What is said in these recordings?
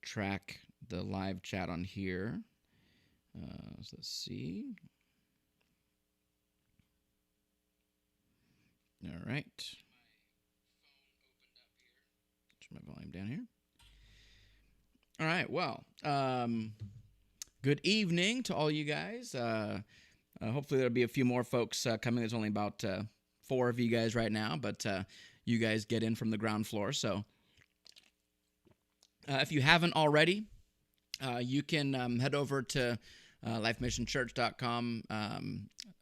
track the live chat on here. So let's see. All right. Turn my volume down here. All right. Well, good evening to all you guys. Hopefully there'll be a few more folks coming. There's only about 4 of you guys right now, but you guys get in from the ground floor. So if you haven't already, you can head over to lifemissionchurch.com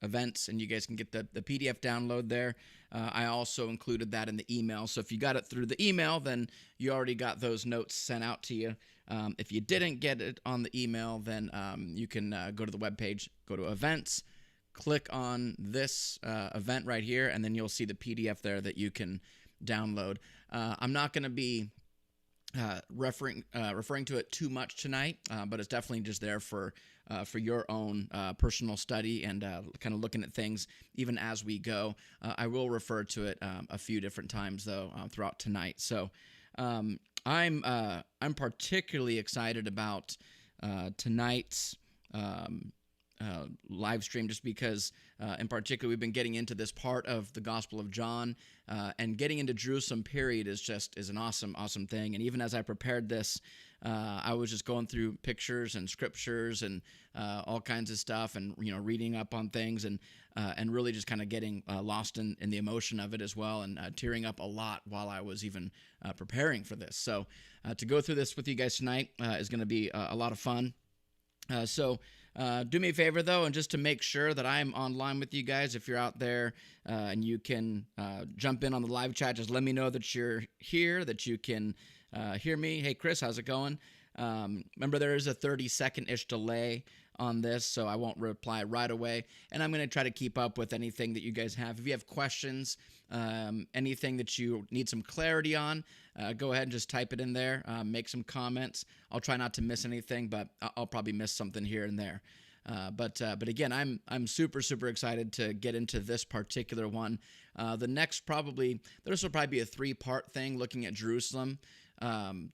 events, and you guys can get the PDF download there. I also included that in the email. So if you got it through the email, then you already got those notes sent out to you. If you didn't get it on the email, then you can go to the webpage, go to events, click on this event right here, and then you'll see the PDF there that you can download. I'm not going to be referring to it too much tonight, but it's definitely just there for your own personal study and kind of looking at things even as we go. I will refer to it a few different times though throughout tonight. So I'm particularly excited about tonight's live stream, just because in particular we've been getting into this part of the Gospel of John, and getting into Jerusalem period is an awesome thing. And even as I prepared this, I was just going through pictures and scriptures and all kinds of stuff, and reading up on things, and really just kind of getting lost in the emotion of it as well, and tearing up a lot while I was even preparing for this. So to go through this with you guys tonight is going to be a lot of fun. So do me a favor, though, and just to make sure that I'm online with you guys, if you're out there and you can jump in on the live chat, just let me know that you're here, that you can hear me. Hey, Chris, how's it going? Remember, there is a 30-second-ish delay on this, so I won't reply right away, and I'm going to try to keep up with anything that you guys have. If you have questions, anything that you need some clarity on, go ahead and just type it in there, make some comments. I'll try not to miss anything, but I'll probably miss something here and there. But again, I'm super excited to get into this particular one. This will probably be a 3-part thing looking at Jerusalem.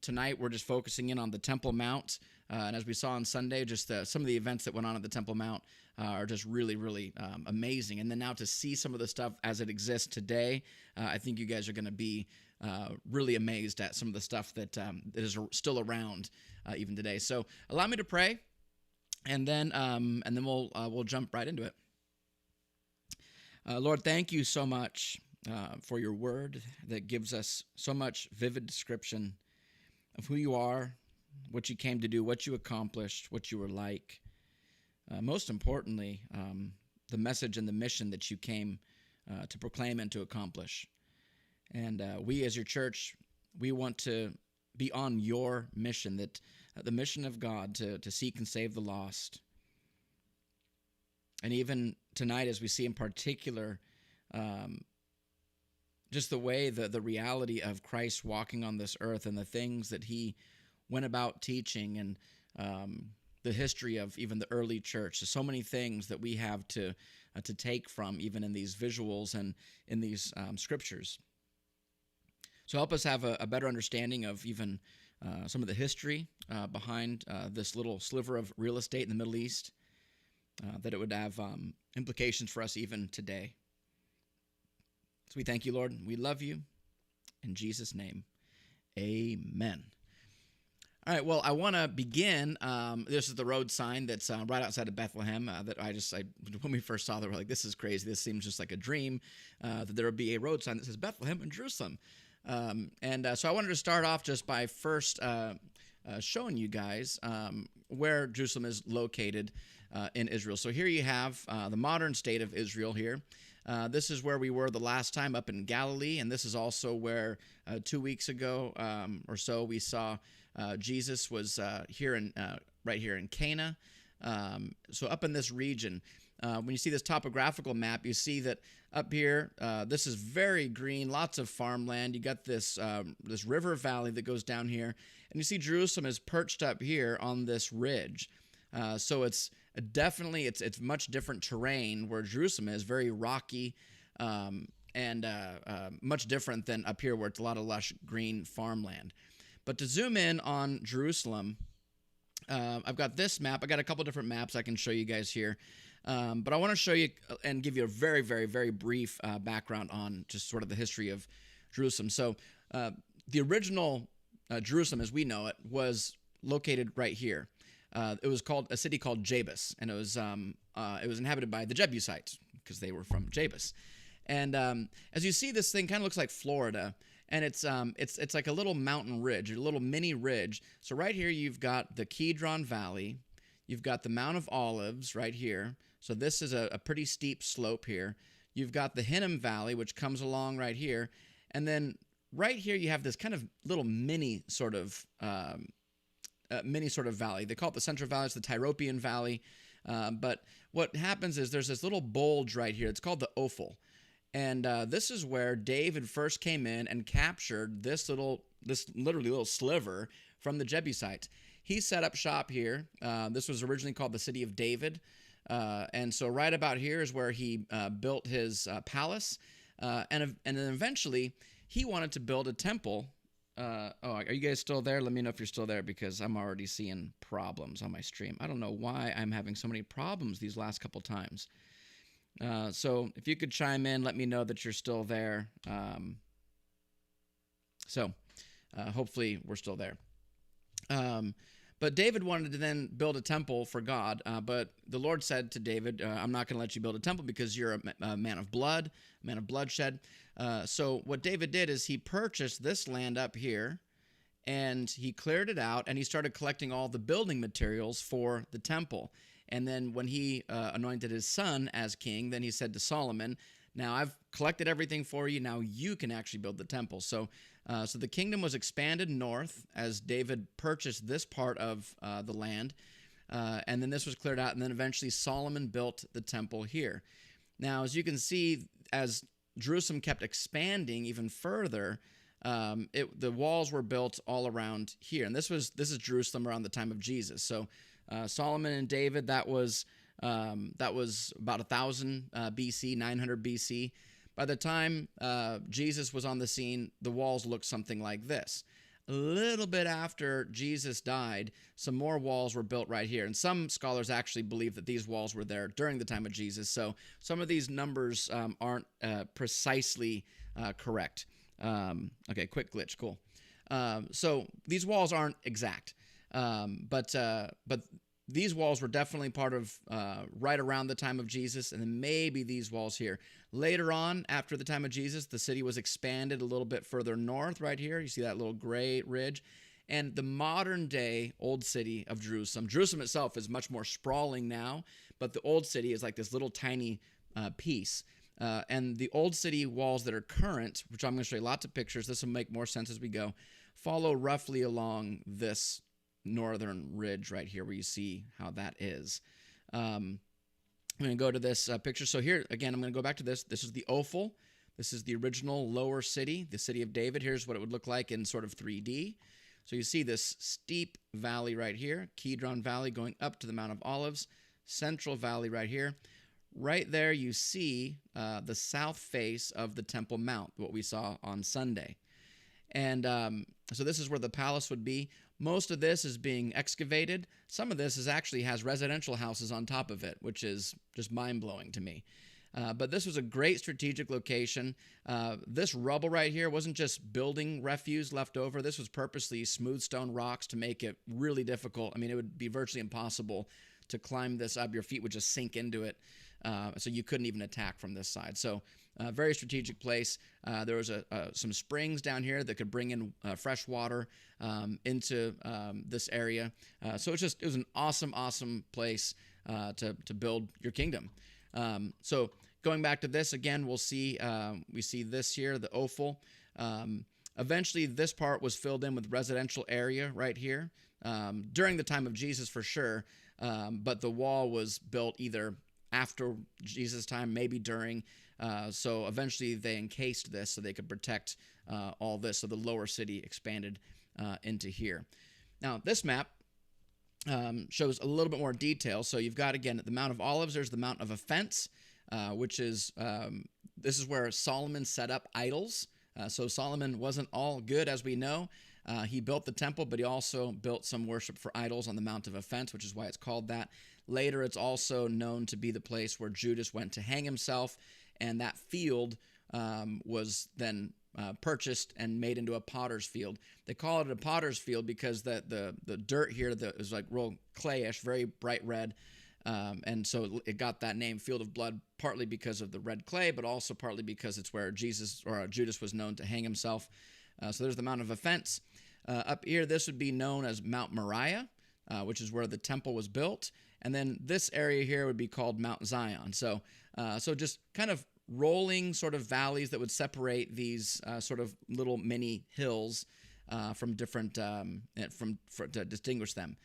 Tonight we're just focusing in on the Temple Mount, and as we saw on Sunday, just some of the events that went on at the Temple Mount are just really amazing. And then now to see some of the stuff as it exists today, I think you guys are going to be really amazed at some of the stuff that is still around even today. So allow me to pray, and then we'll jump right into it. Lord, thank you so much for your word that gives us so much vivid description of who you are, what you came to do, what you accomplished, what you were like. Most importantly, the message and the mission that you came to proclaim and to accomplish. And we as your church, we want to be on your mission, that the mission of God to seek and save the lost. And even tonight, as we see in particular, just the way the reality of Christ walking on this earth and the things that he went about teaching, and the history of even the early church. There's so many things that we have to take from, even in these visuals and in these scriptures. So help us have a better understanding of even some of the history behind this little sliver of real estate in the Middle East, that it would have implications for us even today. So we thank you, Lord. We love you. In Jesus' name, amen. All right, well, I want to begin. This is the road sign that's right outside of Bethlehem that when we first saw that, we're like, this is crazy. This seems just like a dream, that there would be a road sign that says Bethlehem and Jerusalem. So I wanted to start off just by first showing you guys where Jerusalem is located in Israel. So here you have the modern state of Israel here. This is where we were the last time, up in Galilee, and this is also where 2 weeks ago or so we saw Jesus was right here in Cana. So up in this region, when you see this topographical map, you see that up here, this is very green, lots of farmland. You got this river valley that goes down here, and you see Jerusalem is perched up here on this ridge. So it's definitely it's much different terrain where Jerusalem is, very rocky, and much different than up here where it's a lot of lush green farmland. But to zoom in on Jerusalem, I've got this map. I got a couple different maps I can show you guys here. But I want to show you and give you a very, very, very brief background on just sort of the history of Jerusalem. So the original Jerusalem, as we know it, was located right here. It was called a city called Jebus, and it was inhabited by the Jebusites because they were from Jebus. And as you see, this thing kind of looks like Florida, and it's like a little mountain ridge, a little mini ridge. So right here, you've got the Kidron Valley, you've got the Mount of Olives right here. So this is a pretty steep slope here. You've got the Hinnom Valley, which comes along right here, and then right here you have this kind of little mini sort of valley. They call it the Central Valley. It's the Tyropoeon Valley. But what happens is there's this little bulge right here. It's called the Ophel. And this is where David first came in and captured this literally little sliver from the Jebusites. He set up shop here. This was originally called the City of David. And so right about here is where he built his palace. And then eventually he wanted to build a temple. Are you guys still there? Let me know if you're still there, because I'm already seeing problems on my stream. I don't know why I'm having so many problems these last couple times. So if you could chime in, let me know that you're still there. Hopefully we're still there. But David wanted to then build a temple for God, but the Lord said to David, I'm not going to let you build a temple because you're a man of blood, a man of bloodshed. So what David did is he purchased this land up here, and he cleared it out, and he started collecting all the building materials for the temple. And then when he anointed his son as king, then he said to Solomon, now I've collected everything for you. Now you can actually build the temple. So the kingdom was expanded north as David purchased this part of the land. And then this was cleared out. And then eventually Solomon built the temple here. Now, as you can see, as Jerusalem kept expanding even further, the walls were built all around here. And this is Jerusalem around the time of Jesus. So Solomon and David, that was about 1000 BC, 900 BC. By the time Jesus was on the scene, the walls looked something like this. A little bit after Jesus died, some more walls were built right here. And some scholars actually believe that these walls were there during the time of Jesus. So some of these numbers aren't precisely correct. Okay, quick glitch, cool. So these walls aren't exact. But these walls were definitely part of right around the time of Jesus, and then maybe these walls here. Later on, after the time of Jesus, the city was expanded a little bit further north right here. You see that little gray ridge. And the modern-day old city of Jerusalem, Jerusalem itself is much more sprawling now, but the old city is like this little tiny piece. And the old city walls that are current, which I'm going to show you lots of pictures, this will make more sense as we go, follow roughly along this northern ridge right here where you see how that is. I'm going to go to this picture. So here, again, I'm going to go back to this. This is the Ophel. This is the original lower city, the city of David. Here's what it would look like in sort of 3D. So you see this steep valley right here, Kidron Valley going up to the Mount of Olives, Central Valley right here. Right there you see the south face of the Temple Mount, what we saw on Sunday. And so this is where the palace would be. Most of this is being excavated. Some of this actually has residential houses on top of it, which is just mind-blowing to me. But this was a great strategic location. This rubble right here wasn't just building refuse left over. This was purposely smooth stone rocks to make it really difficult. I mean, it would be virtually impossible to climb this up. Your feet would just sink into it. So you couldn't even attack from this side. So very strategic place. There was some springs down here that could bring in fresh water into this area. So it was an awesome place to build your kingdom. So going back to this again, we see this here, the Ophel. Eventually, this part was filled in with residential area right here during the time of Jesus for sure. But the wall was built either after Jesus' time, maybe during. So eventually they encased this so they could protect all this. So the lower city expanded into here. Now, this map shows a little bit more detail. So you've got, again, at the Mount of Olives, there's the Mount of Offense, which is, this is where Solomon set up idols. So Solomon wasn't all good, as we know. He built the temple, but he also built some worship for idols on the Mount of Offense, which is why it's called that. Later, it's also known to be the place where Judas went to hang himself, and that field was then purchased and made into a potter's field. They call it a potter's field because the dirt here is like real clayish, very bright red, and so it got that name, Field of Blood, partly because of the red clay, but also partly because it's where Judas was known to hang himself. So there's the Mount of Offense. Up here, this would be known as Mount Moriah, which is where the temple was built. And then this area here would be called Mount Zion. So just kind of rolling sort of valleys that would separate these sort of little mini hills from different, to distinguish them.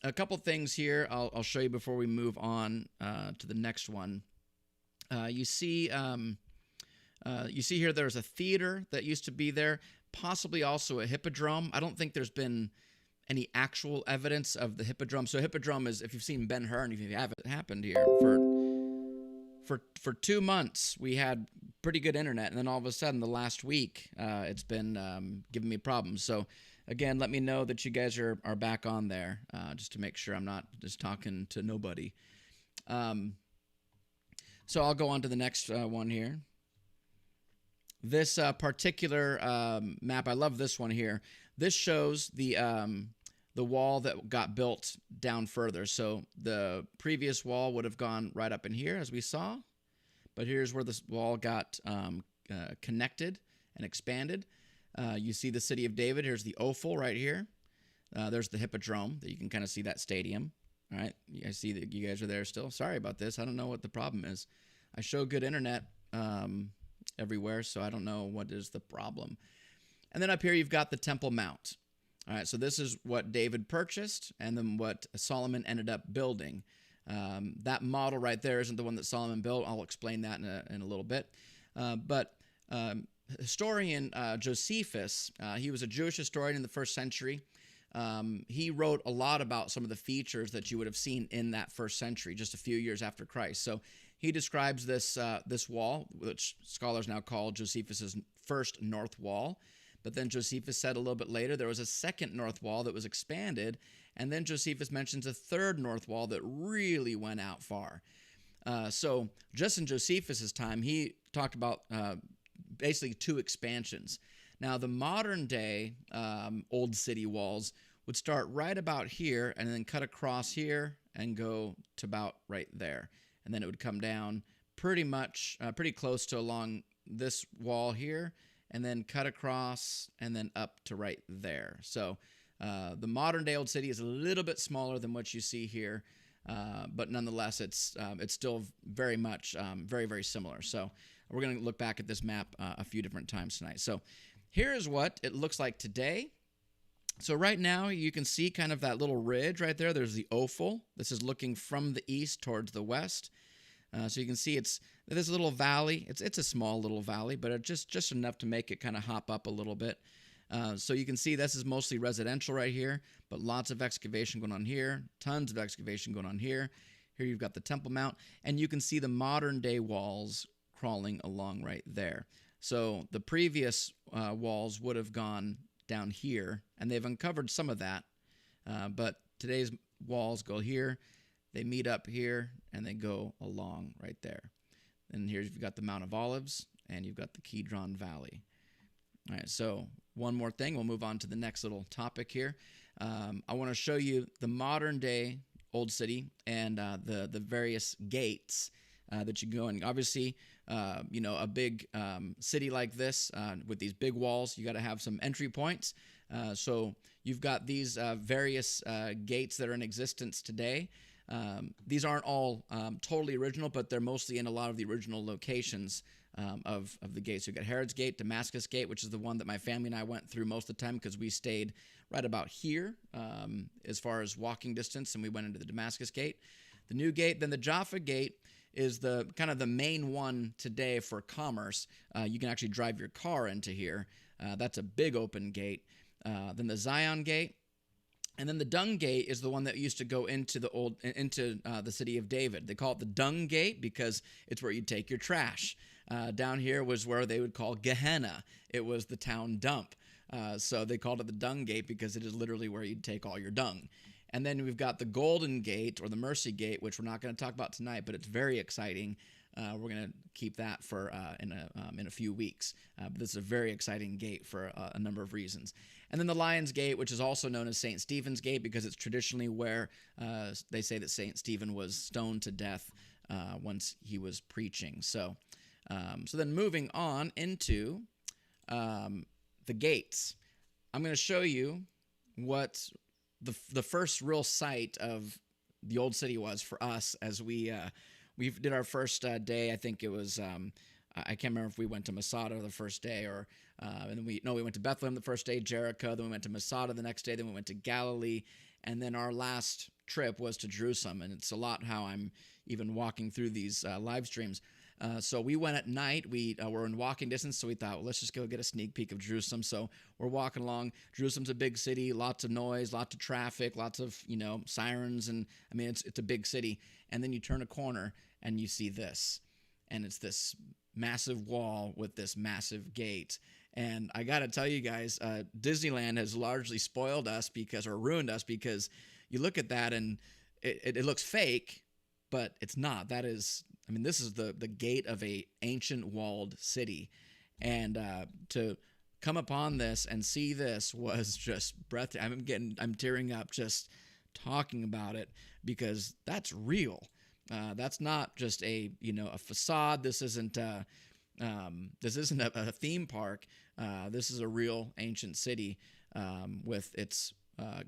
A couple things here I'll show you before we move on to the next one. You see here there's a theater that used to be there, possibly also a hippodrome. I don't think there's been any actual evidence of the hippodrome. So hippodrome is, if you've seen Ben-Hur, and if you haven't, it happened here for 2 months we had pretty good internet, and then all of a sudden the last week it's been giving me problems. So again, let me know that you guys are back on there, just to make sure I'm not just talking to nobody. So I'll go on to the next one here. This particular map, I love this one here. This shows the wall that got built down further. So the previous wall would have gone right up in here, as we saw. But here's where this wall got connected and expanded. You see the city of David. Here's the Ophel right here. There's the Hippodrome, that you can kind of see that stadium. All right, I see that you guys are there still. Sorry about this. I don't know what the problem is. I show good internet everywhere, so I don't know what is the problem. And then up here you've got the Temple Mount. All right, so this is what David purchased and then what Solomon ended up building. That model right there isn't the one that Solomon built. I'll explain that in a little bit. But historian Josephus, he was a Jewish historian in the 1st century. He wrote a lot about some of the features that you would have seen in that 1st century, just a few years after Christ. So he describes this wall, which scholars now call Josephus's first north wall. But then Josephus said a little bit later there was a second north wall that was expanded, and then Josephus mentions a third north wall that really went out far. So just in Josephus's time, he talked about basically 2 expansions. Now, the modern day old city walls would start right about here and then cut across here and go to about right there. And then it would come down pretty close to along this wall here, and then cut across and then up to right there. So the modern day old city is a little bit smaller than what you see here, but nonetheless, it's still very much very, very similar. So we're going to look back at this map a few different times tonight. So here is what it looks like today. So right now you can see kind of that little ridge right there. There's the Ophel. This is looking from the east towards the west. So you can see it's this little valley. It's a small little valley, but just enough to make it kind of hop up a little bit. So you can see this is mostly residential right here, but lots of excavation going on here, tons of excavation going on here. Here you've got the Temple Mount, and you can see the modern day walls crawling along right there. So the previous walls would have gone down here, and they've uncovered some of that, but today's walls go here, they meet up here, and they go along right there. And here you've got the Mount of Olives, and you've got the Kidron Valley. All right, so one more thing. We'll move on to the next little topic here. I want to show you the modern day Old City and the various gates that you go in. Obviously, a big city like this with these big walls, you got to have some entry points. So you've got these various gates that are in existence today. These aren't all totally original, but they're mostly in a lot of the original locations of the gates. You've got Herod's Gate, Damascus Gate, which is the one that my family and I went through most of the time because we stayed right about here as far as walking distance, and we went into the Damascus Gate. The New Gate, then the Jaffa Gate is the kind of the main one today for commerce. You can actually drive your car into here. That's a big open gate. Then the Zion Gate. And then the Dung Gate is the one that used to go into the city of David. They call it the Dung Gate because it's where you take your trash. Down here was where they would call Gehenna. It was the town dump. So they called it the Dung Gate because it is literally where you'd take all your dung. And then we've got the Golden Gate or the Mercy Gate, which we're not going to talk about tonight, but it's very exciting. We're going to keep that for in a few weeks. But this is a very exciting gate for a number of reasons. And then the Lion's Gate, which is also known as St. Stephen's Gate because it's traditionally where they say that St. Stephen was stoned to death once he was preaching. So then moving on into the gates, I'm going to show you what the first real sight of the old city was for us as we did our first day. I think it was I can't remember if we went to Masada the first day or and then we went to Bethlehem the first day, Jericho, then we went to Masada the next day, then we went to Galilee, and then our last trip was to Jerusalem. And it's a lot how I'm even walking through these live streams. So we went at night. We were in walking distance, so we thought, well, let's just go get a sneak peek of Jerusalem. So we're walking along. Jerusalem's a big city, lots of noise, lots of traffic, lots of sirens, and I mean it's a big city. And then you turn a corner and you see this, and it's this massive wall with this massive gate. And I got to tell you guys, Disneyland has largely spoiled us or ruined us because you look at that and it looks fake, but it's not. That is, I mean, this is the gate of a ancient walled city. And to come upon this and see this was just breathtaking. I'm tearing up just talking about it because that's real. That's not just a facade. This isn't a theme park. This is a real ancient city with its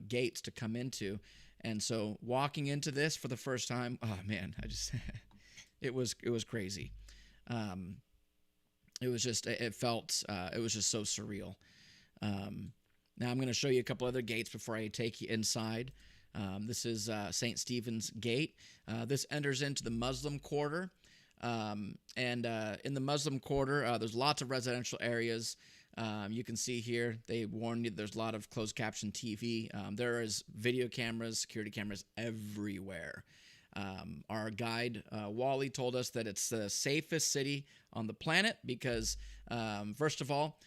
gates to come into. And so walking into this for the first time, oh man, it was crazy. It was just so surreal. Now I'm going to show you a couple other gates before I take you inside. This is St. Stephen's Gate. This enters into the Muslim quarter. And in the Muslim quarter, there's lots of residential areas. You can see here, they warn you there's a lot of closed caption TV. There is video cameras, security cameras everywhere. Our guide, Wally, told us that it's the safest city on the planet because, first of all,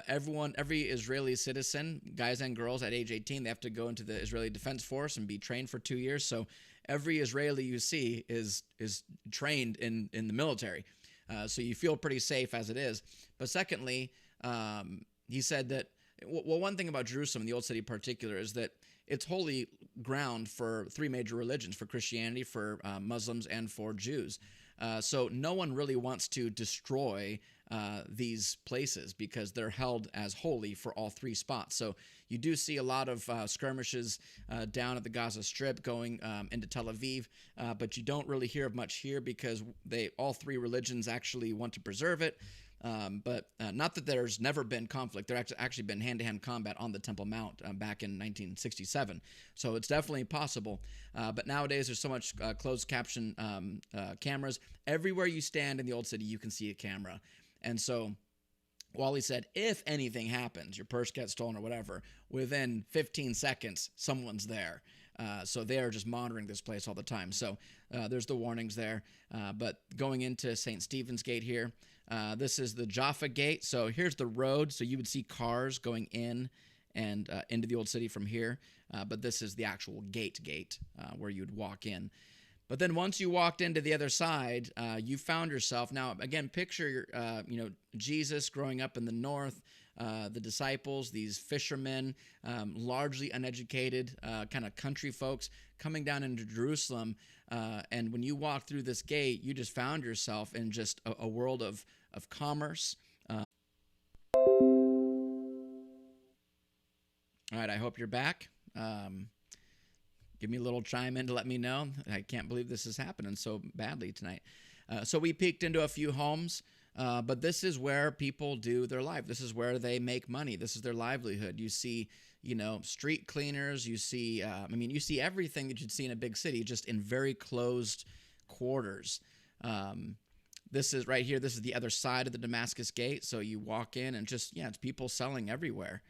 every Israeli citizen, guys and girls at age 18, they have to go into the Israeli Defense Force and be trained for 2 years. So every Israeli you see is trained in the military. So you feel pretty safe as it is. But secondly, he said that, well, one thing about Jerusalem, the Old City in particular, is that it's holy ground for three major religions, for Christianity, for Muslims, and for Jews. So no one really wants to destroy these places because they're held as holy for all three spots. So you do see a lot of skirmishes down at the Gaza Strip going into Tel Aviv, but you don't really hear of much here because all three religions actually want to preserve it. But not that there's never been conflict. There actually been hand-to-hand combat on the Temple Mount back in 1967. So it's definitely possible. But nowadays there's so much closed caption cameras. Everywhere you stand in the Old City, you can see a camera. And so Wally said, if anything happens, your purse gets stolen or whatever, within 15 seconds, someone's there. So they are just monitoring this place all the time. So there's the warnings there. But going into St. Stephen's Gate here, this is the Jaffa Gate. So here's the road. So you would see cars going in and into the Old City from here. But this is the actual gate where you'd walk in. But then once you walked into the other side, you found yourself. Now, again, picture Jesus growing up in the north, the disciples, these fishermen, largely uneducated, kind of country folks coming down into Jerusalem. And when you walked through this gate, you just found yourself in just a world of commerce. All right, I hope you're back. Give me a little chime in to let me know. I can't believe this is happening so badly tonight. So we peeked into a few homes, but this is where people do their life. This is where they make money. This is their livelihood. You see, street cleaners. You see, you see everything that you'd see in a big city, just in very closed quarters. This is right here. This is the other side of the Damascus Gate. So you walk in and just, it's people selling everywhere,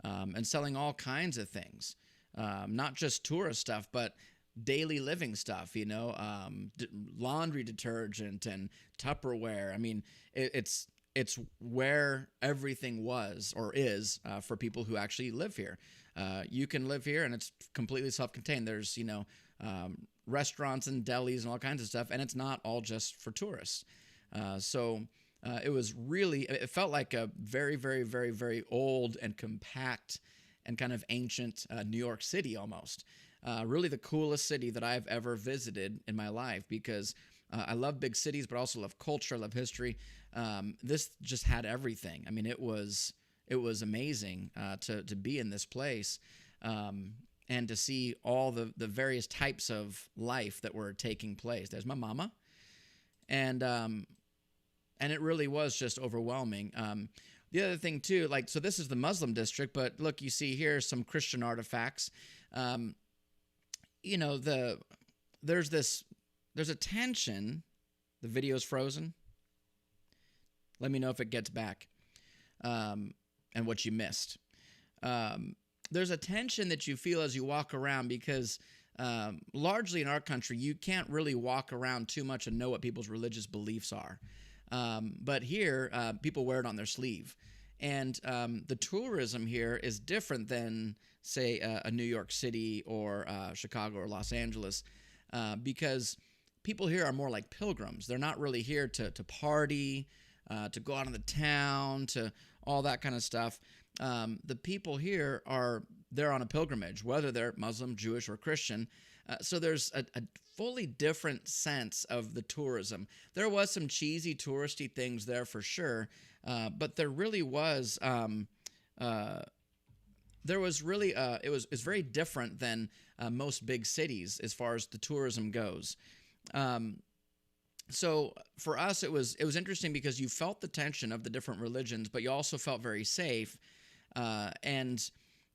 and selling all kinds of things. Not just tourist stuff, but daily living stuff, laundry detergent and Tupperware. I mean, it's it's where everything was or is for people who actually live here. You can live here, and it's completely self-contained. There's restaurants and delis and all kinds of stuff, and it's not all just for tourists. It was really, it felt like a very, very, very, very old and compact and kind of ancient New York City almost. Really the coolest city that I've ever visited in my life, because I love big cities, but also love culture, I love history. This just had everything. I mean, it was amazing to be in this place, and to see all the various types of life that were taking place. There's my mama, and it really was just overwhelming. The other thing too, like, so this is the Muslim district, but look, you see here some Christian artifacts. There's a tension. The video's frozen. Let me know if it gets back, and what you missed. There's a tension that you feel as you walk around, because largely in our country, you can't really walk around too much and know what people's religious beliefs are. But here, people wear it on their sleeve. And the tourism here is different than, say, a New York City or Chicago or Los Angeles, because people here are more like pilgrims. They're not really here to party, to go out in the town, to all that kind of stuff. The people here they're on a pilgrimage, whether they're Muslim, Jewish, or Christian. So there's a fully different sense of the tourism. There was some cheesy touristy things there for sure, but there really was. There was really it's very different than most big cities as far as the tourism goes. So for us, it was interesting because you felt the tension of the different religions, but you also felt very safe, and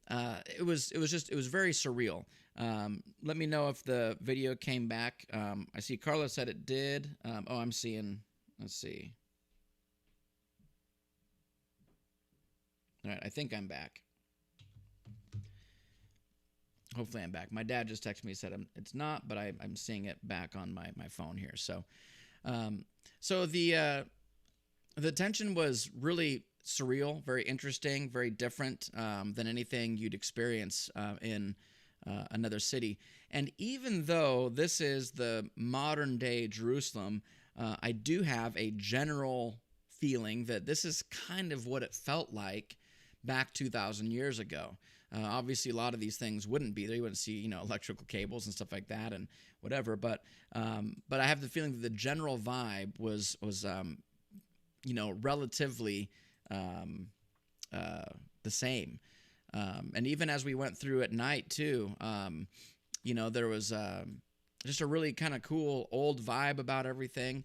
it was very surreal. Let me know if the video came back. I see Carla said it did. I'm seeing. Let's see. All right, I think I'm back. Hopefully I'm back. My dad just texted me and said it's not, but I'm seeing it back on my phone here. So, the tension was really surreal, very interesting, very different than anything you'd experience in another city. And even though this is the modern day Jerusalem, I do have a general feeling that this is kind of what it felt like back 2,000 years ago. Obviously, a lot of these things wouldn't be there. You wouldn't see, electrical cables and stuff like that and whatever. But I have the feeling that the general vibe was relatively the same. And even as we went through at night too, there was just a really kind of cool old vibe about everything,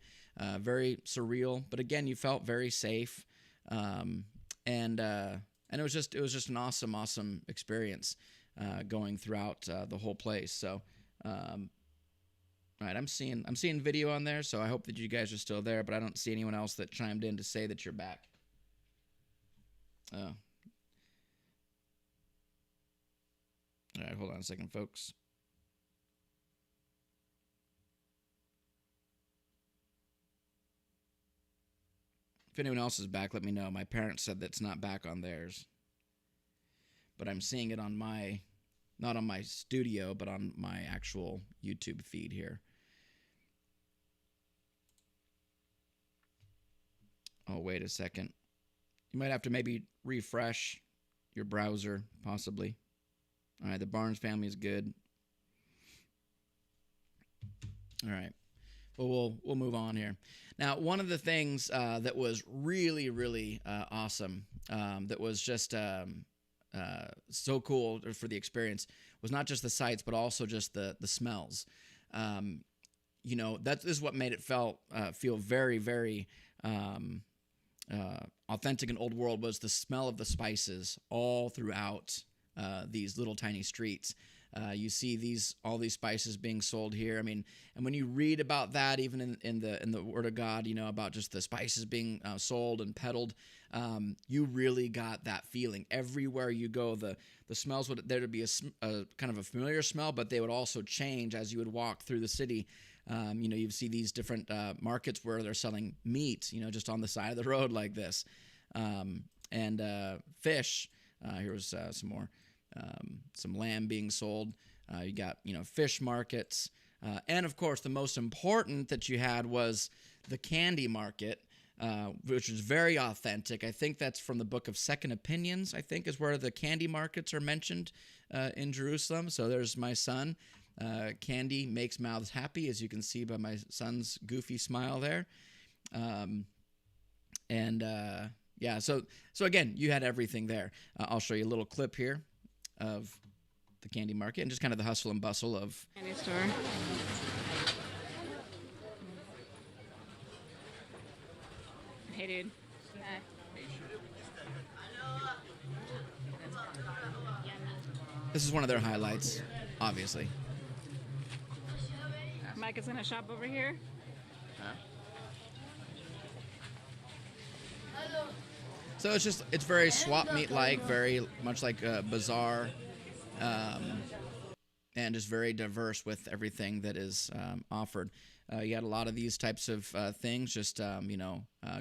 very surreal. But again, you felt very safe, and it was just an awesome experience going throughout the whole place. So, all right, I'm seeing video on there, so I hope that you guys are still there. But I don't see anyone else that chimed in to say that you're back. Oh. All right, hold on a second, folks. If anyone else is back, let me know. My parents said that's not back on theirs, but I'm seeing it on not on my studio, but on my actual YouTube feed here. Oh, wait a second. You might have to maybe refresh your browser, possibly. All right, the Barnes family is good. All right. Well, we'll move on here. Now, one of the things that was really, really awesome, that was just so cool for the experience, was not just the sights, but also just the smells. That is what made it feel very, very authentic and old world, was the smell of the spices all throughout these little tiny streets. You see all these spices being sold here. I mean, and when you read about that, even in the Word of God, about just the spices being sold and peddled, you really got that feeling everywhere you go. The smells would be a kind of a familiar smell, but they would also change as you would walk through the city. You'd see these different markets where they're selling meat, just on the side of the road like this, and fish. Here was some more. Some lamb being sold. You got, fish markets. And, of course, the most important that you had was the candy market, which is very authentic. I think that's from the book of Second Opinions, I think, is where the candy markets are mentioned in Jerusalem. So there's my son. Candy makes mouths happy, as you can see by my son's goofy smile there. Yeah, so again, you had everything there. I'll show you a little clip here of the candy market and just kind of the hustle and bustle of candy store. Hey, dude. This is one of their highlights, obviously. Mike is gonna shop over here. Huh? So it's very swap meet like, very much like a bazaar, and just very diverse with everything that is offered. You had a lot of these types of things, just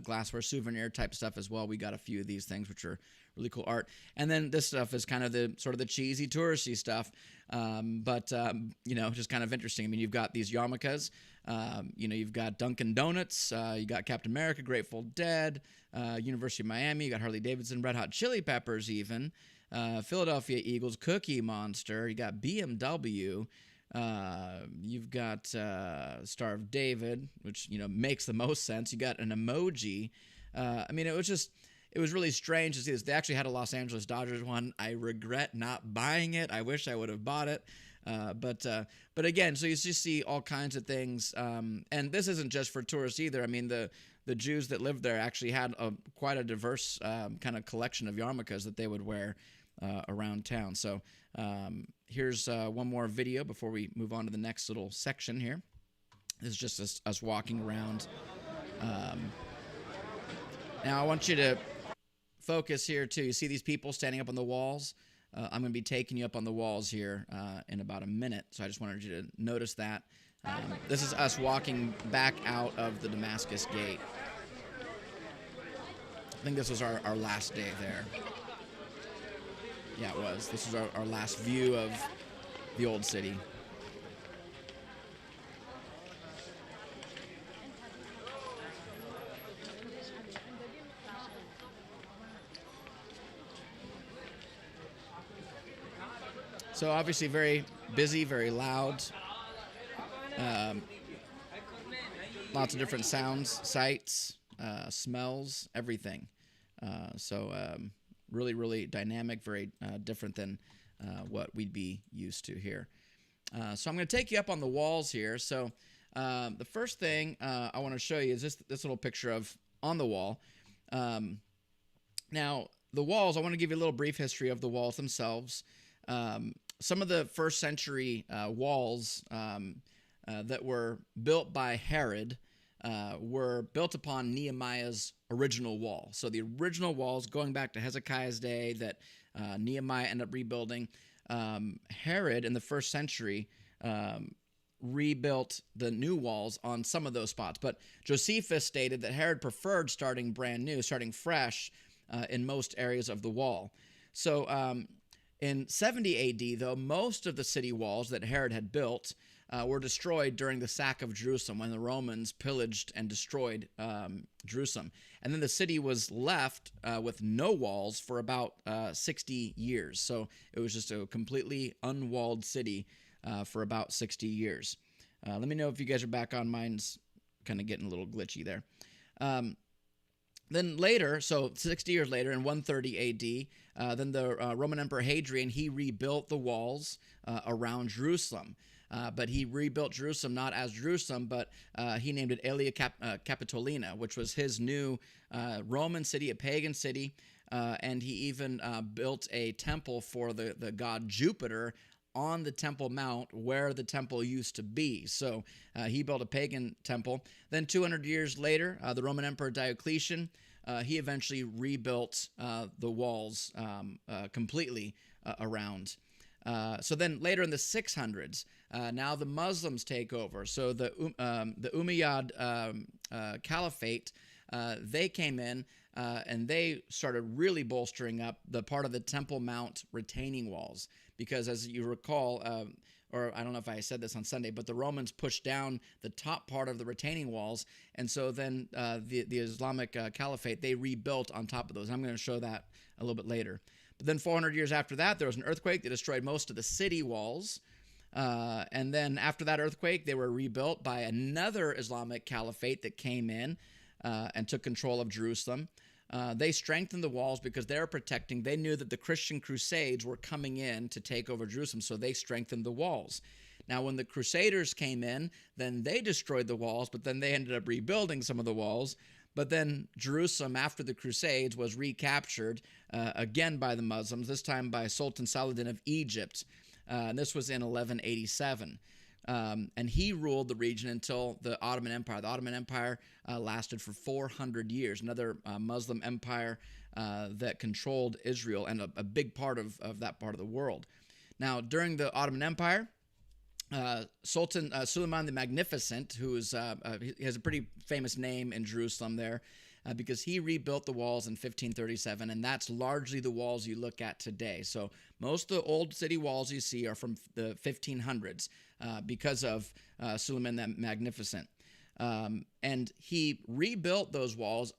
glassware souvenir type stuff as well. We got a few of these things, which are really cool art. And then this stuff is kind of the sort of the cheesy touristy stuff, but just kind of interesting. I mean, you've got these yarmulkes. You've got Dunkin' Donuts. You got Captain America, Grateful Dead, University of Miami. You got Harley Davidson, Red Hot Chili Peppers, even Philadelphia Eagles, Cookie Monster. You got BMW. You've got Star of David, which makes the most sense. You got an emoji. It was really strange to see this. They actually had a Los Angeles Dodgers one. I regret not buying it. I wish I would have bought it. But again, so you just see all kinds of things. And this isn't just for tourists either. I mean, the Jews that lived there actually had quite a diverse kind of collection of yarmulkes that they would wear around town. So here's one more video before we move on to the next little section here. This is just us walking around. Now I want you to focus here too. You see these people standing up on the walls? I'm going to be taking you up on the walls here in about a minute, so I just wanted you to notice that. This is us walking back out of the Damascus Gate. I think this was our last day there. Yeah, it was. This was our last view of the old city. So obviously very busy, very loud. Lots of different sounds, sights, smells, everything. Really, really dynamic, very different than what we'd be used to here. So I'm going to take you up on the walls here. So the first thing I want to show you is this little picture of on the wall. Now, the walls, I want to give you a little brief history of the walls themselves. Some of the first century walls that were built by Herod were built upon Nehemiah's original wall. So the original walls, going back to Hezekiah's day, that Nehemiah ended up rebuilding. Herod in the first century rebuilt the new walls on some of those spots. But Josephus stated that Herod preferred starting brand new, starting fresh in most areas of the wall. So in 70 AD, though, most of the city walls that Herod had built were destroyed during the sack of Jerusalem when the Romans pillaged and destroyed Jerusalem. And then the city was left with no walls for about 60 years. So it was just a completely unwalled city for about 60 years. Let me know if you guys are back on. Mine's kind of getting a little glitchy there. Then later, so 60 years later, in 130 AD, then the Roman Emperor Hadrian, he rebuilt the walls around Jerusalem. But he rebuilt Jerusalem not as Jerusalem, but he named it Aelia Capitolina, which was his new Roman city, a pagan city. and he even built a temple for the god Jupiter on the Temple Mount where the temple used to be. So he built a pagan temple. Then 200 years later, the Roman Emperor Diocletian, he eventually rebuilt the walls completely around. So then later in the 600s, now the Muslims take over. So the Umayyad Caliphate, they came in and they started really bolstering up the part of the Temple Mount retaining walls. Because as you recall, or I don't know if I said this on Sunday, but the Romans pushed down the top part of the retaining walls. And so then the Islamic Caliphate, they rebuilt on top of those. I'm going to show that a little bit later. But then 400 years after that, there was an earthquake that destroyed most of the city walls. And then after that earthquake, they were rebuilt by another Islamic Caliphate that came in and took control of Jerusalem. They strengthened the walls because they were protecting. They knew that the Christian Crusades were coming in to take over Jerusalem, so they strengthened the walls. Now, when the Crusaders came in, then they destroyed the walls, but then they ended up rebuilding some of the walls. But then Jerusalem, after the Crusades, was recaptured again by the Muslims, this time by Sultan Saladin of Egypt. And this was in 1187. And he ruled the region until the Ottoman Empire. The Ottoman Empire lasted for 400 years, another Muslim empire that controlled Israel and a big part of that part of the world. Now, during the Ottoman Empire, Sultan Suleiman the Magnificent, who is he has a pretty famous name in Jerusalem there, because he rebuilt the walls in 1537, and that's largely the walls you look at today. So most of the old city walls you see are from the 1500s because of Suleiman the Magnificent. And he rebuilt those walls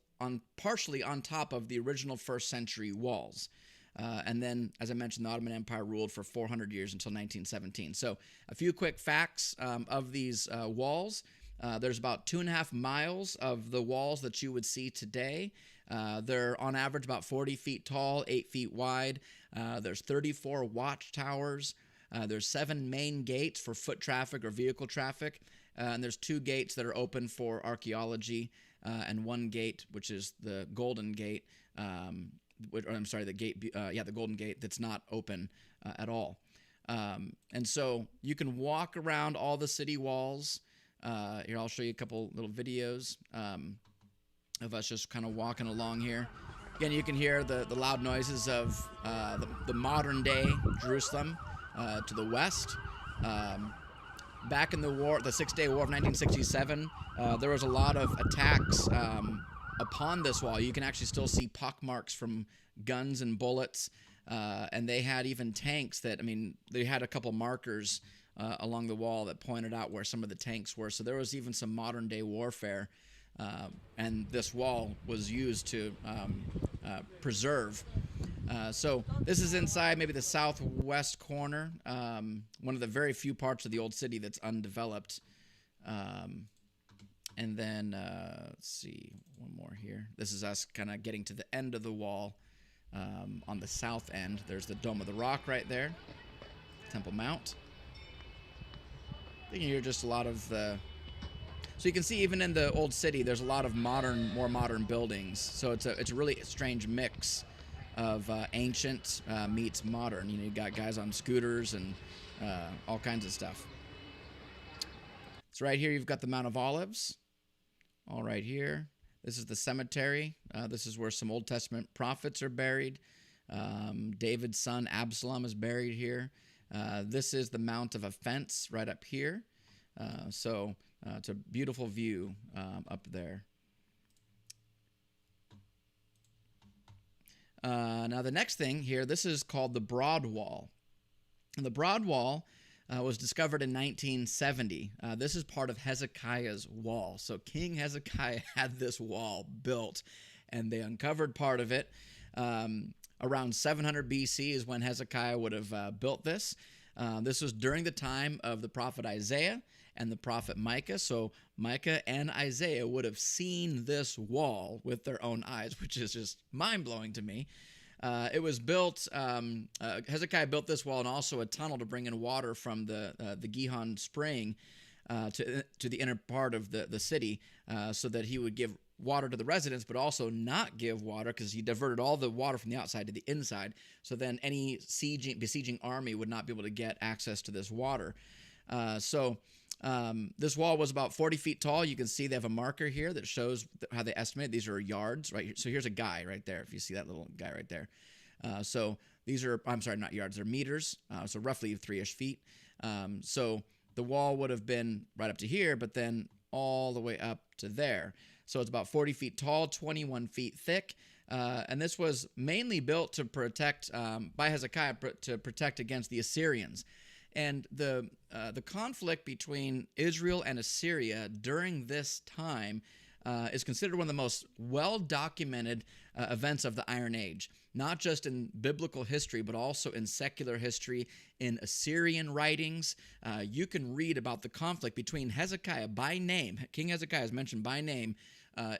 partially on top of the original first century walls. And then, as I mentioned, the Ottoman Empire ruled for 400 years until 1917. So a few quick facts of these walls. There's about 2.5 miles of the walls that you would see today. They're on average about 40 feet tall, 8 feet wide. There's 34 watchtowers. There's 7 main gates for foot traffic or vehicle traffic. And there's 2 gates that are open for archaeology, and 1 gate, which is the Golden Gate, the Golden Gate that's not open at all. And so you can walk around all the city walls. Here, I'll show you a couple little videos of us just kind of walking along here. Again, you can hear the loud noises of the modern day Jerusalem to the west. Back in the war, the Six-Day War of 1967, there was a lot of attacks upon this wall. You can actually still see pockmarks from guns and bullets, and they had even tanks that, they had a couple markers along the wall that pointed out where some of the tanks were. So there was even some modern day warfare, and this wall was used to preserve. So this is inside maybe the southwest corner, one of the very few parts of the old city that's undeveloped. And then, let's see, one more here. This is us kind of getting to the end of the wall on the south end. There's the Dome of the Rock right there, Temple Mount. I think you're just a lot of so you can see even in the old city, there's a lot of more modern buildings. So it's a really strange mix of ancient meets modern. You got guys on scooters and all kinds of stuff. So right here, you've got the Mount of Olives. All right here. This is the cemetery. This is where some Old Testament prophets are buried. David's son Absalom is buried here. This is the Mount of Offense right up here. So it's a beautiful view up there. Now the next thing here, this is called the Broad Wall. And the Broad Wall was discovered in 1970. This is part of Hezekiah's wall. So King Hezekiah had this wall built, and they uncovered part of it. Around 700 BC is when Hezekiah would have built this. This was during the time of the prophet Isaiah and the prophet Micah. So Micah and Isaiah would have seen this wall with their own eyes, which is just mind-blowing to me. It was built, Hezekiah built this wall and also a tunnel to bring in water from the Gihon spring to the inner part of the city so that he would give water to the residents, but also not give water because he diverted all the water from the outside to the inside. So then any besieging army would not be able to get access to this water. This wall was about 40 feet tall. You can see they have a marker here that shows how they estimate. These are yards, right? So here's a guy right there, if you see that little guy right there. So these are, I'm sorry, not yards, they're meters, so roughly 3-ish feet. So the wall would have been right up to here, but then all the way up to there. So it's about 40 feet tall, 21 feet thick. And this was mainly built to protect, by Hezekiah, to protect against the Assyrians. And the conflict between Israel and Assyria during this time is considered one of the most well-documented events of the Iron Age, not just in biblical history, but also in secular history, in Assyrian writings. You can read about the conflict between Hezekiah by name. King Hezekiah is mentioned by name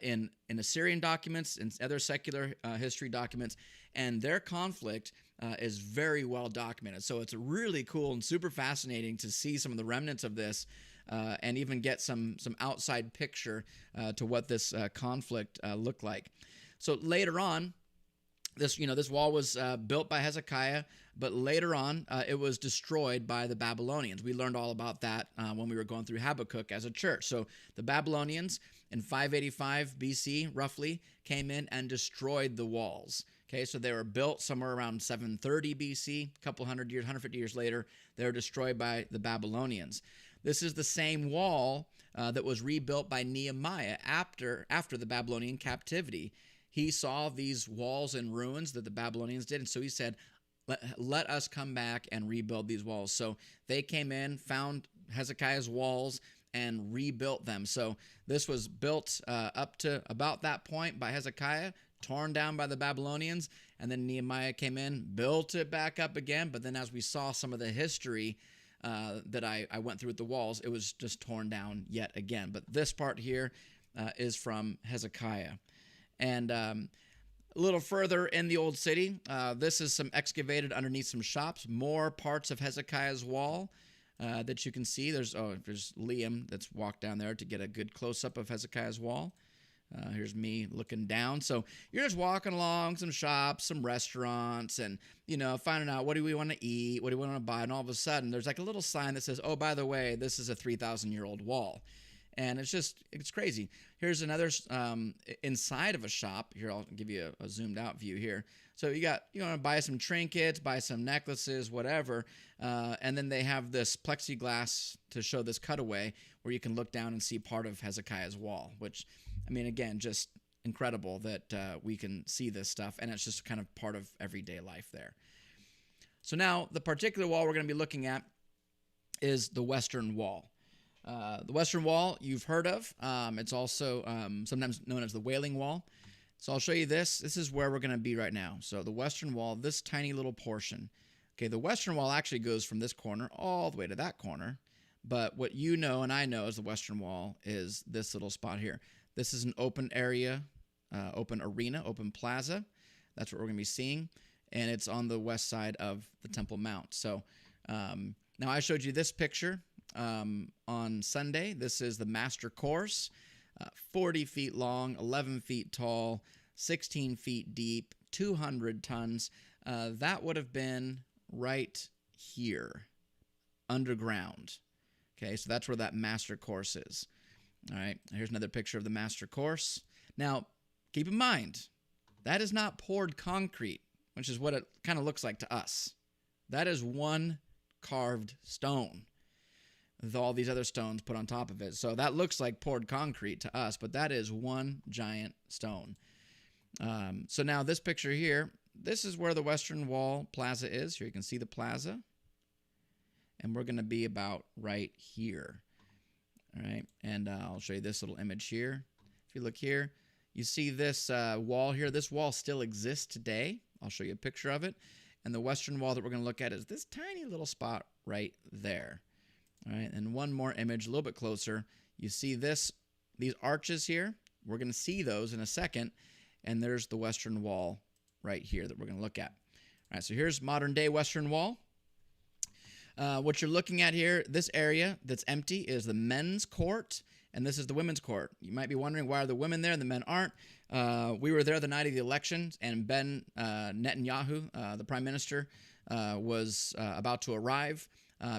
in Assyrian documents and other secular history documents, and their conflict is very well documented. So it's really cool and super fascinating to see some of the remnants of this and even get some outside picture to what this conflict looked like. So later on, this wall was built by Hezekiah, but later on it was destroyed by the Babylonians. We learned all about that when we were going through Habakkuk as a church. So the Babylonians in 585 BC, roughly, came in and destroyed the walls. Okay, so they were built somewhere around 730 BC, a couple hundred years, 150 years later. They were destroyed by the Babylonians. This is the same wall that was rebuilt by Nehemiah after the Babylonian captivity. He saw these walls in ruins that the Babylonians did, and so he said, let us come back and rebuild these walls. So they came in, found Hezekiah's walls, and rebuilt them. So this was built up to about that point by Hezekiah, torn down by the Babylonians, and then Nehemiah came in, built it back up again. But then as we saw some of the history that I went through with the walls, it was just torn down yet again. But this part here is from Hezekiah. And a little further in the old city, this is some excavated underneath some shops, more parts of Hezekiah's wall that you can see. There's Liam that's walked down there to get a good close-up of Hezekiah's wall. Here's me looking down. So you're just walking along some shops, some restaurants, and, finding out what do we want to eat, what do we want to buy, and all of a sudden there's like a little sign that says, oh, by the way, this is a 3,000-year-old wall. And it's crazy. Here's another inside of a shop. Here, I'll give you a zoomed out view here. So you want to buy some trinkets, buy some necklaces, whatever. And then they have this plexiglass to show this cutaway where you can look down and see part of Hezekiah's wall, which, again, just incredible that we can see this stuff. And it's just kind of part of everyday life there. So now the particular wall we're going to be looking at is the Western Wall. The Western Wall you've heard of. It's also sometimes known as the Wailing Wall. So I'll show you this. This is where we're going to be right now. So the Western Wall, this tiny little portion. Okay, the Western Wall actually goes from this corner all the way to that corner. But what you know and I know as the Western Wall is this little spot here. This is an open area, open arena, open plaza. That's what we're going to be seeing. And it's on the west side of the Temple Mount. So now I showed you this picture on Sunday. This is the master course, 40 feet long, 11 feet tall, 16 feet deep, 200 tons. That would have been right here, underground. Okay, so that's where that master course is. All right, here's another picture of the master course. Now, keep in mind, that is not poured concrete, which is what it kind of looks like to us. That is one carved stone with all these other stones put on top of it. So that looks like poured concrete to us, but that is one giant stone. So now this picture here, this is where the Western Wall Plaza is. Here you can see the plaza. And we're going to be about right here. All right, and I'll show you this little image here. If you look here, you see this wall here. This wall still exists today. I'll show you a picture of it. And the Western Wall that we're going to look at is this tiny little spot right there. All right, and one more image, a little bit closer. You see these arches here. We're going to see those in a second. And there's the Western Wall right here that we're going to look at. All right, so here's modern-day Western Wall. What you're looking at here, this area that's empty is the men's court, and this is the women's court. You might be wondering, why are the women there and the men aren't? We were there the night of the election, and Ben Netanyahu, the prime minister, was about to arrive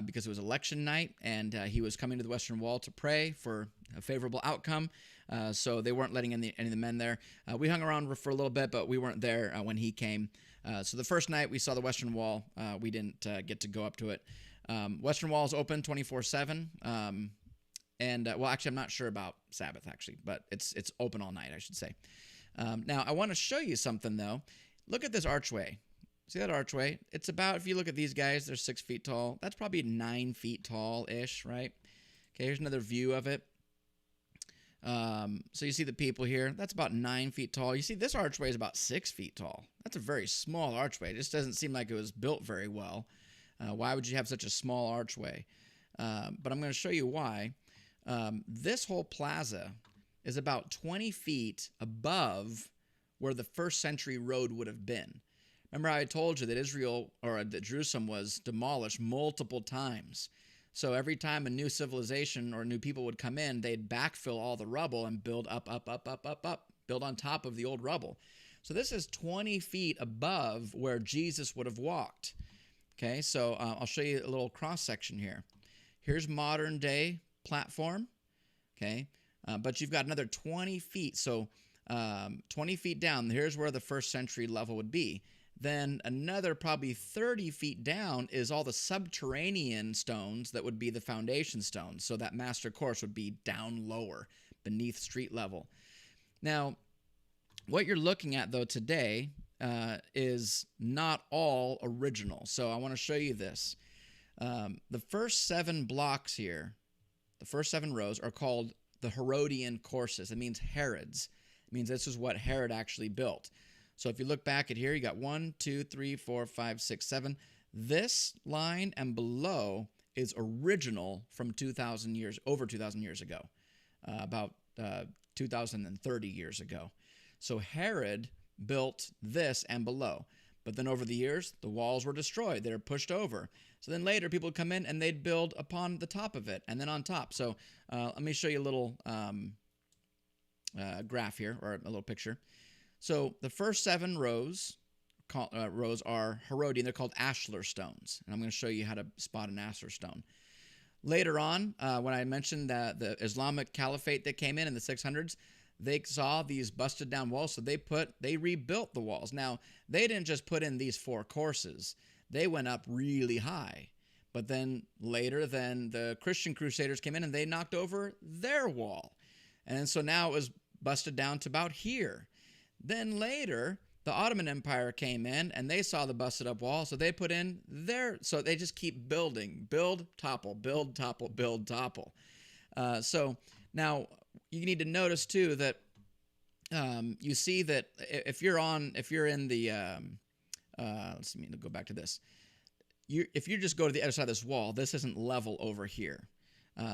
because it was election night, and he was coming to the Western Wall to pray for a favorable outcome. So they weren't letting any of the men there. We hung around for a little bit, but we weren't there when he came. So the first night we saw the Western Wall, we didn't get to go up to it. Western Wall is open 24/7. Well, actually, I'm not sure about Sabbath, actually, but it's open all night, I should say. Now, I want to show you something, though. Look at this archway. See that archway? It's about, if you look at these guys, they're 6 feet tall. That's probably 9 feet tall-ish, right? Okay, here's another view of it. So you see the people here. That's about 9 feet tall. You see this archway is about 6 feet tall. That's a very small archway. It just doesn't seem like it was built very well. Why would you have such a small archway? But I'm going to show you why. This whole plaza is about 20 feet above where the first century road would have been. Remember how I told you that that Jerusalem was demolished multiple times. So every time a new civilization or new people would come in, they'd backfill all the rubble and build up, build on top of the old rubble. So this is 20 feet above where Jesus would have walked. Okay, so I'll show you a little cross section here. Here's modern day platform. Okay, but you've got another 20 feet. So 20 feet down, here's where the first century level would be. Then another probably 30 feet down is all the subterranean stones that would be the foundation stones. So that master course would be down lower, beneath street level. Now, what you're looking at, though, today is not all original. So I want to show you this. The first 7 blocks here, the first 7 rows, are called the Herodian courses. It means Herod's. It means this is what Herod actually built. So if you look back at here, you got 1, 2, 3, 4, 5, 6, 7. This line and below is original from 2,000 years, over 2,000 years ago, about 2,030 years ago. So Herod built this and below. But then over the years, the walls were destroyed. They were pushed over. So then later, people would come in and they'd build upon the top of it and then on top. So let me show you a little graph here, or a little picture. So the first 7 rows are Herodian. They're called ashlar stones. And I'm going to show you how to spot an ashlar stone. Later on, when I mentioned the Islamic Caliphate that came in the 600s, they saw these busted down walls, so they rebuilt the walls. Now, they didn't just put in these 4 courses. They went up really high. But then later, the Christian Crusaders came in and they knocked over their wall. And so now it was busted down to about here. Then later, the Ottoman Empire came in and they saw the busted up wall, so they put in so they just keep building, build, topple, build, topple, build, topple. So now you need to notice too that you see that if you're in the, let's see, go back to this. If you just go to the other side of this wall, this isn't level over here.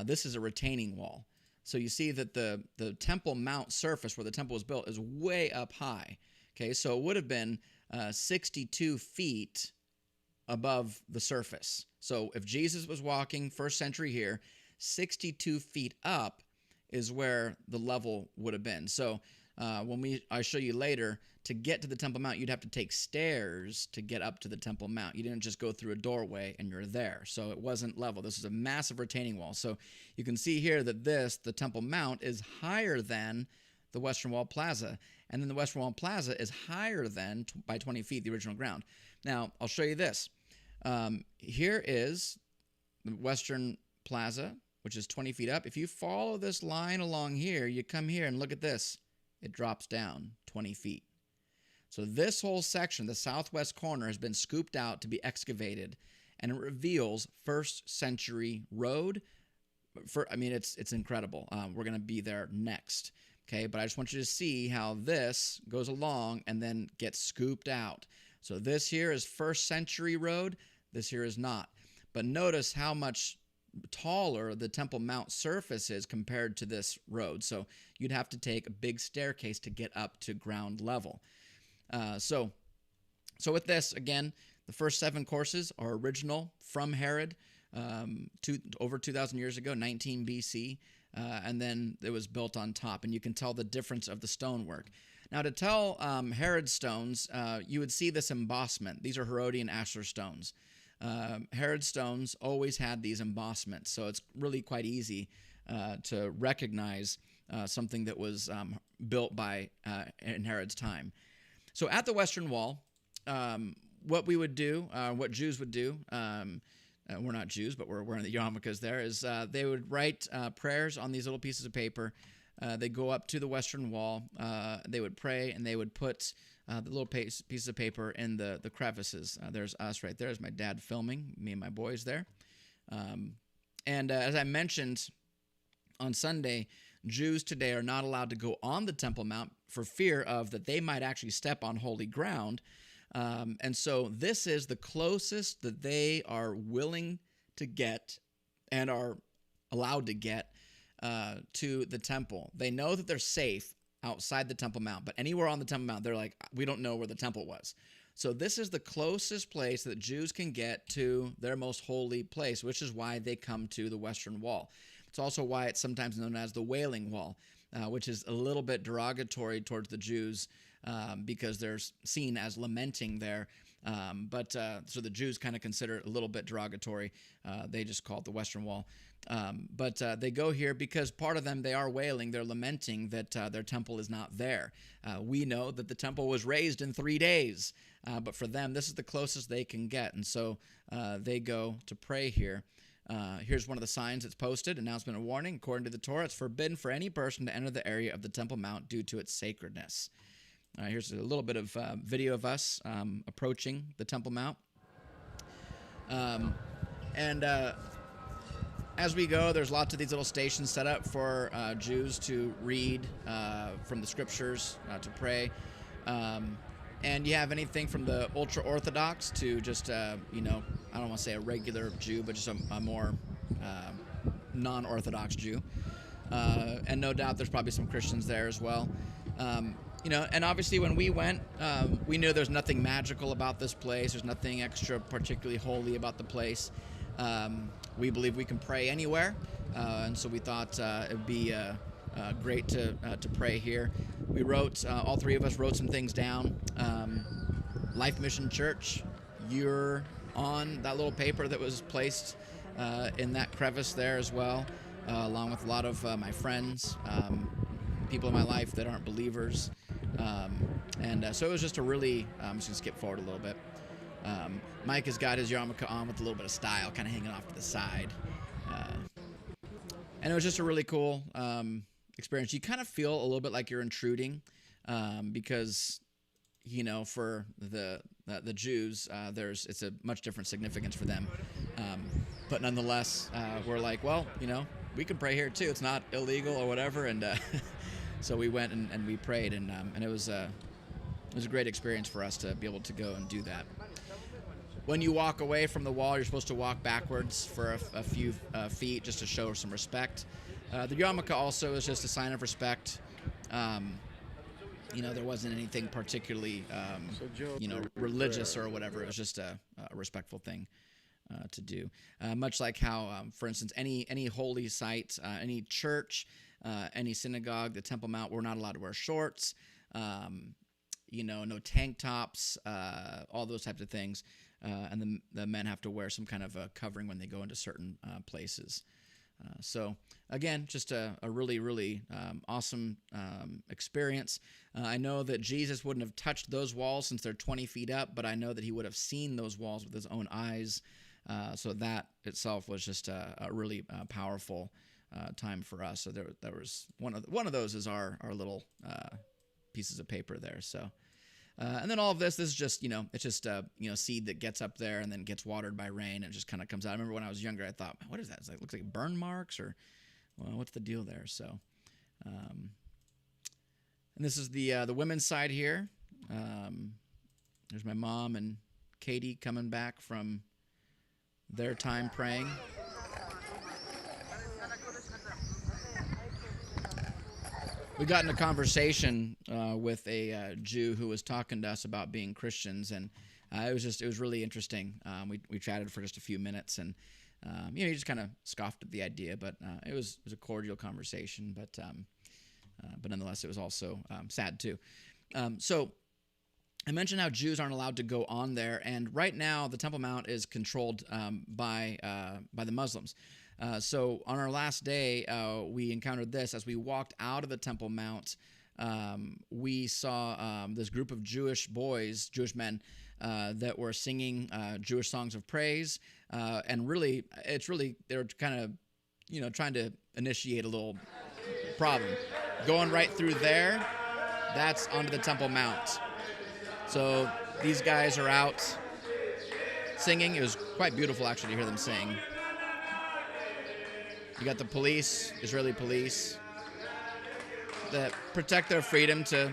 This is a retaining wall. So you see that the Temple Mount surface where the temple was built is way up high. Okay, so it would have been 62 feet above the surface. So if Jesus was walking first century here, 62 feet up is where the level would have been. So I show you later, to get to the Temple Mount, you'd have to take stairs to get up to the Temple Mount. You didn't just go through a doorway and you're there. So it wasn't level. This is a massive retaining wall. So you can see here that the Temple Mount, is higher than the Western Wall Plaza. And then the Western Wall Plaza is higher than, by 20 feet, the original ground. Now, I'll show you this. Here is the Western Plaza, which is 20 feet up. If you follow this line along here, you come here and look at this. It drops down 20 feet. So this whole section, the southwest corner, has been scooped out to be excavated, and it reveals first century road. It's incredible. We're going to be there next. Okay, but I just want you to see how this goes along and then gets scooped out. So this here is first century road. This here is not. But notice how much taller the Temple Mount surface is compared to this road. So you'd have to take a big staircase to get up to ground level. So with this, again, the first 7 courses are original from Herod over 2,000 years ago, 19 BC. and then it was built on top, and you can tell the difference of the stonework. Now, to tell Herod's stones, you would see this embossment. These are Herodian ashlar stones. Herod's stones always had these embossments, so it's really quite easy to recognize something that was built by in Herod's time. So at the Western Wall, what we would do, what Jews would do, we're not Jews, but we're wearing the yarmulkes there, is they would write prayers on these little pieces of paper. They go up to the Western Wall, they would pray, and they would put the little pieces of paper in the crevices. There's us right there. There's my dad filming, me and my boys there. And as I mentioned on Sunday, Jews today are not allowed to go on the Temple Mount for fear of that they might actually step on holy ground. And so this is the closest that they are willing to get and are allowed to get to the temple. They know that they're safe outside the Temple Mount, but anywhere on the Temple Mount, they're like, we don't know where the temple was. So this is the closest place that Jews can get to their most holy place, which is why they come to the Western Wall. It's also why it's sometimes known as the Wailing Wall, which is a little bit derogatory towards the Jews because they're seen as lamenting there. So the Jews kind of consider it a little bit derogatory. They just call it the Western Wall. But they go here because part of them, they are wailing. They're lamenting that their temple is not there. We know that the temple was raised in 3 days. But for them, this is the closest they can get. And so they go to pray here. Here's one of the signs that's posted, announcement and warning. According to the Torah, it's forbidden for any person to enter the area of the Temple Mount due to its sacredness. Here's a little bit of video of us approaching the Temple Mount. As we go, there's lots of these little stations set up for Jews to read from the scriptures, to pray. And you have anything from the ultra-Orthodox to just, I don't want to say a regular Jew, but just a more non-Orthodox Jew. And no doubt there's probably some Christians there as well. And obviously when we went, we knew there's nothing magical about this place. There's nothing extra particularly holy about the place. We believe we can pray anywhere, and so we thought it would be great to pray here. We wrote, all three of us wrote some things down. Life Mission Church, you're on that little paper that was placed in that crevice there as well, along with a lot of my friends, people in my life that aren't believers. So it was just a really, I'm just going to skip forward a little bit. Mike has got his yarmulke on with a little bit of style, kind of hanging off to the side. And it was just a really cool experience. You kind of feel a little bit like you're intruding because, for the Jews, it's a much different significance for them. But nonetheless, we're like, well, we can pray here too. It's not illegal or whatever. And so we went and we prayed, and it was a great experience for us to be able to go and do that. When you walk away from the wall, you're supposed to walk backwards for a few feet just to show some respect. The yarmulke also is just a sign of respect. There wasn't anything particularly, religious or whatever. It was just a respectful thing to do. Much like how, for instance, any holy site, any church, any synagogue, the Temple Mount, we're not allowed to wear shorts, no tank tops, all those types of things. And the men have to wear some kind of a covering when they go into certain places. So, again, just a really, really awesome experience. I know that Jesus wouldn't have touched those walls since they're 20 feet up, but I know that he would have seen those walls with his own eyes. So that itself was just a really powerful time for us. So there was one of those is our little pieces of paper there. So. And then all of this is just, it's just seed that gets up there and then gets watered by rain and just kind of comes out. I remember when I was younger, I thought, what is that? It looks like burn marks or, well, what's the deal there? So, and this is the women's side here. There's my mom and Katie coming back from their time praying. We got in a conversation with a Jew who was talking to us about being Christians, and it was really interesting. We chatted for just a few minutes, and He just kind of scoffed at the idea, but it was a cordial conversation. But nonetheless, it was also sad too. So I mentioned how Jews aren't allowed to go on there, and right now the Temple Mount is controlled by the Muslims. So on our last day, we encountered this as we walked out of the Temple Mount. We saw this group of Jewish boys, Jewish men, that were singing Jewish songs of praise, and really, they're kind of, trying to initiate a little problem. Going right through there, that's onto the Temple Mount. So these guys are out singing. It was quite beautiful, actually, to hear them sing. You got the police, Israeli police, that protect their freedom to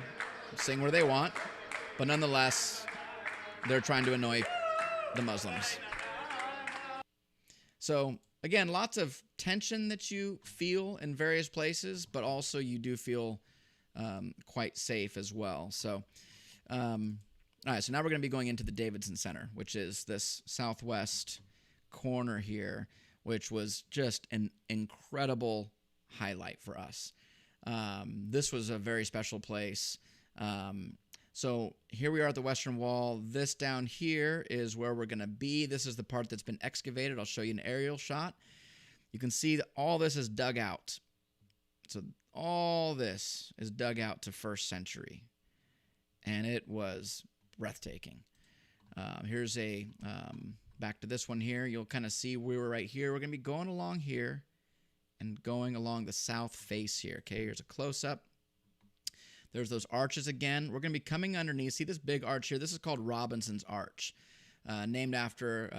sing where they want, but nonetheless, they're trying to annoy the Muslims. So, again, lots of tension that you feel in various places, but also you do feel quite safe as well. So, all right, so now we're going to be going into the Davidson Center, which is this southwest corner here, which was just an incredible highlight for us. This was a very special place. So here we are at the Western Wall. This down here is where we're going to be. This is the part that's been excavated. I'll show you an aerial shot. You can see that all this is dug out. So all this is dug out to first century. And it was breathtaking. Here's a, back to this one here. You'll kind of see we were right here. We're going to be going along here and going along the south face here. Okay, here's a close-up. There's those arches again. We're going to be coming underneath. See this big arch here? This is called Robinson's Arch, named after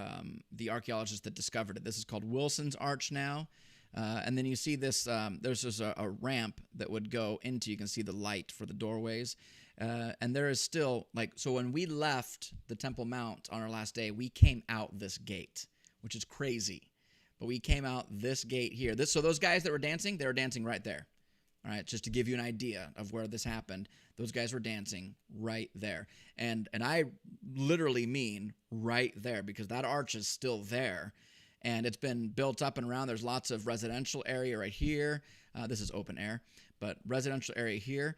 the archaeologist that discovered it. This is called Wilson's Arch now. And then you see this, there's just a ramp that would go into, you can see the light for the doorways. And there is still, so when we left the Temple Mount on our last day, we came out this gate, which is crazy. But we came out this gate here. So those guys that were dancing, they were dancing right there. All right, just to give you an idea of where this happened, those guys were dancing right there. And I literally mean right there, because that arch is still there. And it's been built up and around. There's lots of residential area right here. This is open air, but residential area here.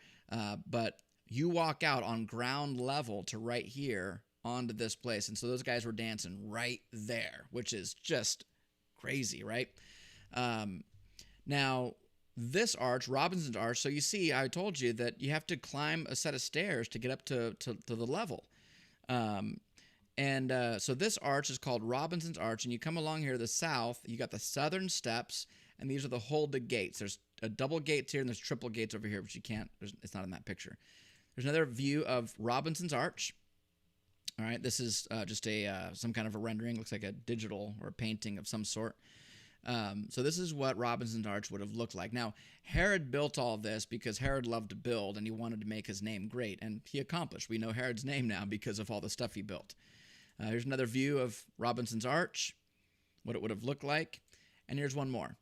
But you walk out on ground level to right here onto this place. And so those guys were dancing right there, which is just crazy, right? Now, this arch, Robinson's Arch, so you see, I told you that you have to climb a set of stairs to get up to the level. So this arch is called Robinson's Arch, and you come along here to the south, you got the southern steps, and these are the Hulda gates. There's a double gates here, and there's triple gates over here, which you can't, it's not in that picture. There's another view of Robinson's Arch. All right, this is just some kind of a rendering. Looks like a digital or a painting of some sort. So this is what Robinson's Arch would have looked like. Now, Herod built all this because Herod loved to build, and he wanted to make his name great, and he accomplished. We know Herod's name now because of all the stuff he built. Here's another view of Robinson's Arch, what it would have looked like, and here's one more.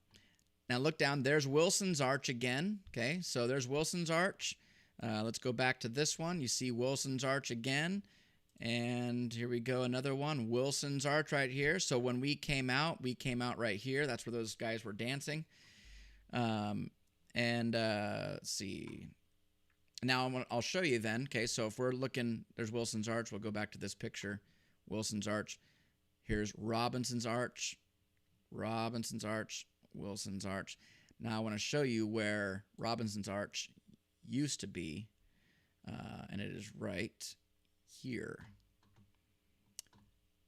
Now look down, there's Wilson's Arch again, okay? So there's Wilson's Arch. Let's go back to this one. You see Wilson's Arch again. And here we go, another one, Wilson's Arch right here. So when we came out right here. That's where those guys were dancing. Let's see. Now I'll show you then. Okay, so if we're looking, there's Wilson's Arch. We'll go back to this picture. Wilson's Arch. Here's Robinson's Arch. Robinson's Arch. Wilson's Arch. Now I want to show you where Robinson's Arch used to be. And it is right here.